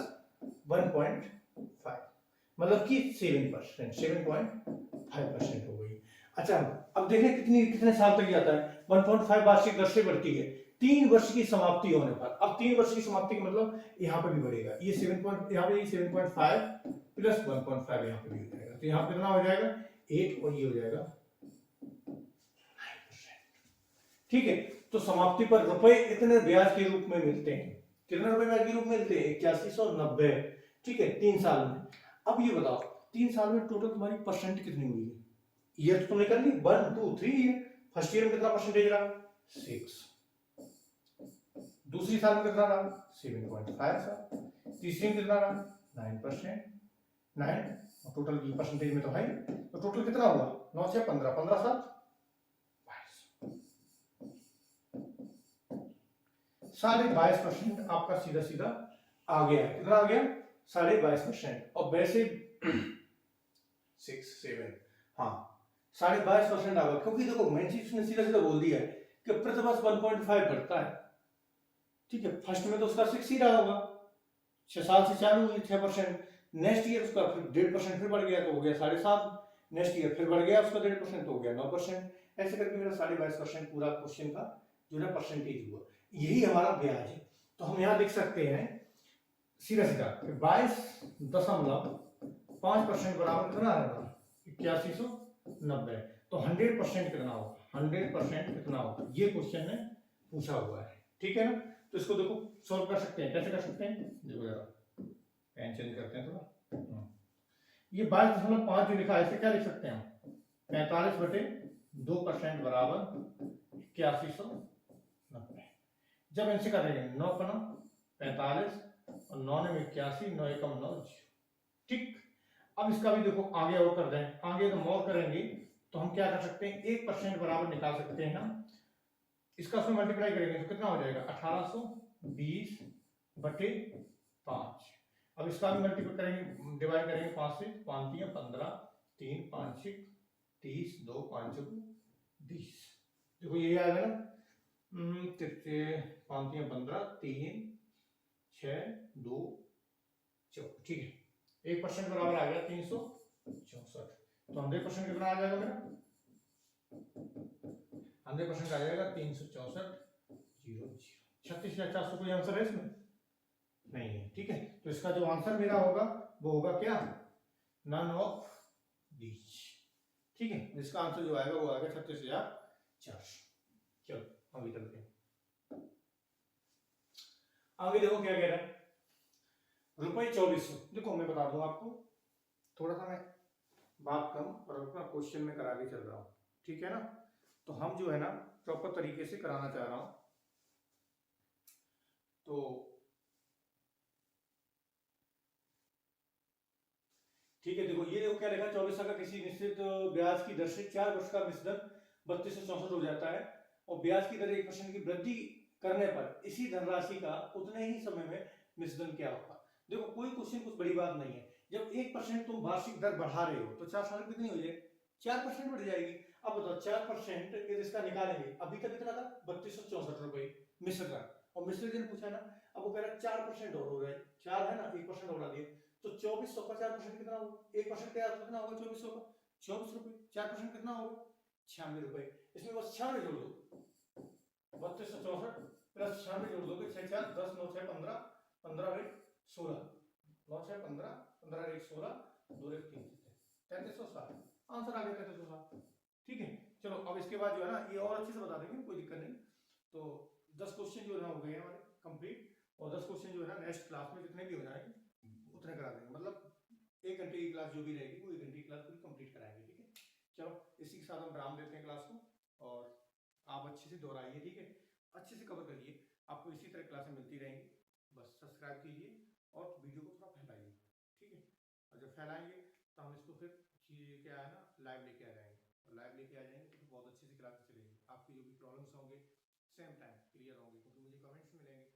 1.5, मतलब कि 7%, 7.5% हो गई। अच्छा अब देखें कितने साल तक जाता है, 1.5 वार्षिक दर से बढ़ती है 3 वर्ष की समाप्ति होने पर। अब 3 वर्ष की समाप्ति का मतलब यहाँ पे भी बढ़ेगा, ये 7 यहाँ पे 7.5 प्लस 1.5 यहाँ पे भी हो जाएगा, तो यहाँ पे कितना हो जाएगा 8, और ये हो जाएगा 9%, ठीक है। तो समाप्ति पर रुपए इतने ब्याज के रूप में मिलते हैं, कितने रुपए ब्याज के रूप में मिलते हैं, 8190, ठीक है, 3 साल में। अब ये बताओ 3 साल में टोटल तुम्हारी परसेंट कितनी हुई है, ईयर तो तुमने कर ली 1 2 3 ईयर, फर्स्ट ईयर में कितना परसेंटेज रहा 6, दूसरी साल में कितना रहा 7.5 था, तीसरी में कितना रहा 9%, 9, और टोटल ये परसेंटेज में तो है, तो टोटल कितना हुआ 9 से 15, 15 7 22, 22% आपका सीधा सीधा आ गया, कितना आ गया 22.5%, और वैसे 6 7, हाँ 22.5% आ गया, क्योंकि देखो मैंने चीज सीधा सीधा बोल दिया है कि प्रति वर्ष 1.5 बढ़ता है, ठीक है। फर्स्ट में तो उसका 6 ही रहा होगा, 6 साल से चालू हुई 6%, नेक्स्ट ईयर उसका फिर 1.5% फिर बढ़ गया तो हो गया 7.5, नेक्स्ट ईयर फिर बढ़ गया उसका 1.5% तो हो गया 9%, ऐसे करके मेरा 22.5% पूरा क्वेश्चन का जो है परसेंटेज हुआ, यही हमारा ब्याज है। तो हम यहाँ लिख सकते हैं सीधा सीधा 22.5% बराबर कितना है 8190, तो 100% कितना होगा, 100% कितना होगा, ये क्वेश्चन में पूछा हुआ है, ठीक है ना। तो इसको देखो सॉल्व कर सकते हैं, कैसे कर सकते हैं, देखो जरा पेन चेंज करते हैं थोड़ा, ये 22.5 जो लिखा है इसे क्या लिख सकते हैं हम, 45/2% बराबर 8190, जब इनसे करेंगे 9 का 45 और 9 में 81, 9 एकम 9, ठीक। अब इसका भी देखो आगे और कर दें, आगे तो और करेंगे तो हम क्या कर सकते हैं 1% बराबर निकाल सकते हैं हम इसका उसमें मल्टीप्लाई करेंगे तो कितना हो जाएगा 1820/5। अब इसका भी मल्टीप्लाई करेंगे, डिवाइड करेंगे 5 से, 5 3 15, 3 5 6 30, 2 5 20। देखो ये आएगा ना 5 3 15, 3 6 2 4, ठीक है। 1% बराबर आ गया 364। तो 100% कितना आ जाएगा मेरा? 100% आ जाएगा 364,0,0। 36,400 कोई आंसर है इसमें? नहीं है, ठीक है। तो इसका जो आंसर मेरा होगा वो होगा क्या? नन ऑफ दीज, ठीक है। इसका आंसर जो आएगा वो आएगा 36,400। चलो आगे चलते हैं। आगे देखो क्या कह रहा है, ₹2400। देखो मैं बता दूं आपको, थोड़ा सा मैं बात कम और अपना क्वेश्चन में करा के चल रहा हूं, ठीक है ना। तो हम जो है ना प्रॉपर तरीके से कराना चाह रहा हूं। तो ठीक है, देखो ये देखो क्या लिखा, 2400 का किसी निश्चित ब्याज की दर से 4 वर्ष का मिश्रण 3264 हो जाता है और ब्याज की दर 1% की वृद्धि करने पर इसी धनराशि का उतने ही समय में मिश्रण क्या होगा। देखो कोई क्वेश्चन कुछ बड़ी बात नहीं है। जब 1% तुम वार्षिक दर बढ़ा रहे हो तो 4 साल कितनी हो जाएगी? 4% बढ़ जाएगी। अब बताओ 4% इसका निकालेंगे, अभी तक कितना था? 3264 रुपए मिश्रण, और मिश्रण पूछा है ना, अब वो कह रहा है 4% और हो रहा है, 4 है ना, 1% बढ़ा दिए तो 2400 का 4% कितना होगा? 1% क्या कितना होगा 2400 का? 24 रुपए। 4% कितना होगा? 96 रुपए। इसमें बस 96 जोड़ दो, 3264 प्लस 96 जोड़ दोगे, 6 4 10 9 6 15, 15 1 16, 9 6 15, 15 1 16, 2 1 3 3360। आंसर आ गया 3360, ठीक है। चलो अब इसके बाद जो है ना ये और अच्छे से बता देंगे, कोई दिक्कत नहीं। तो 10 क्वेश्चन जो है ना हो गए हमारे कंप्लीट, और 10 क्वेश्चन जो है ना नेक्स्ट क्लास में जितने भी हो जाएंगे उतने करा देंगे। मतलब 1 घंटे की क्लास जो भी रहेगी वो 1 घंटे की क्लास पूरी कंप्लीट कराएंगे, ठीक है। चलो इसी के साथ हम विराम देते हैं क्लास को, और आप अच्छे से दोहराइए, ठीक है, अच्छे से कवर करिए। आपको इसी तरह क्लासें मिलती रहेंगी, बस सब्सक्राइब कीजिए और वीडियो को थोड़ा फैलाइए, ठीक है। और जब फैलाएंगे तो हम इसको फिर क्या है ना लाइव लेके आ जाएंगे, और लाइव लेके आ जाएंगे तो बहुत अच्छे से क्लास चलेगी। आपकी जो भी प्रॉब्लम्स होंगे सेम टाइम क्लियर होंगे, क्योंकि मुझे कमेंट्स मिलेंगे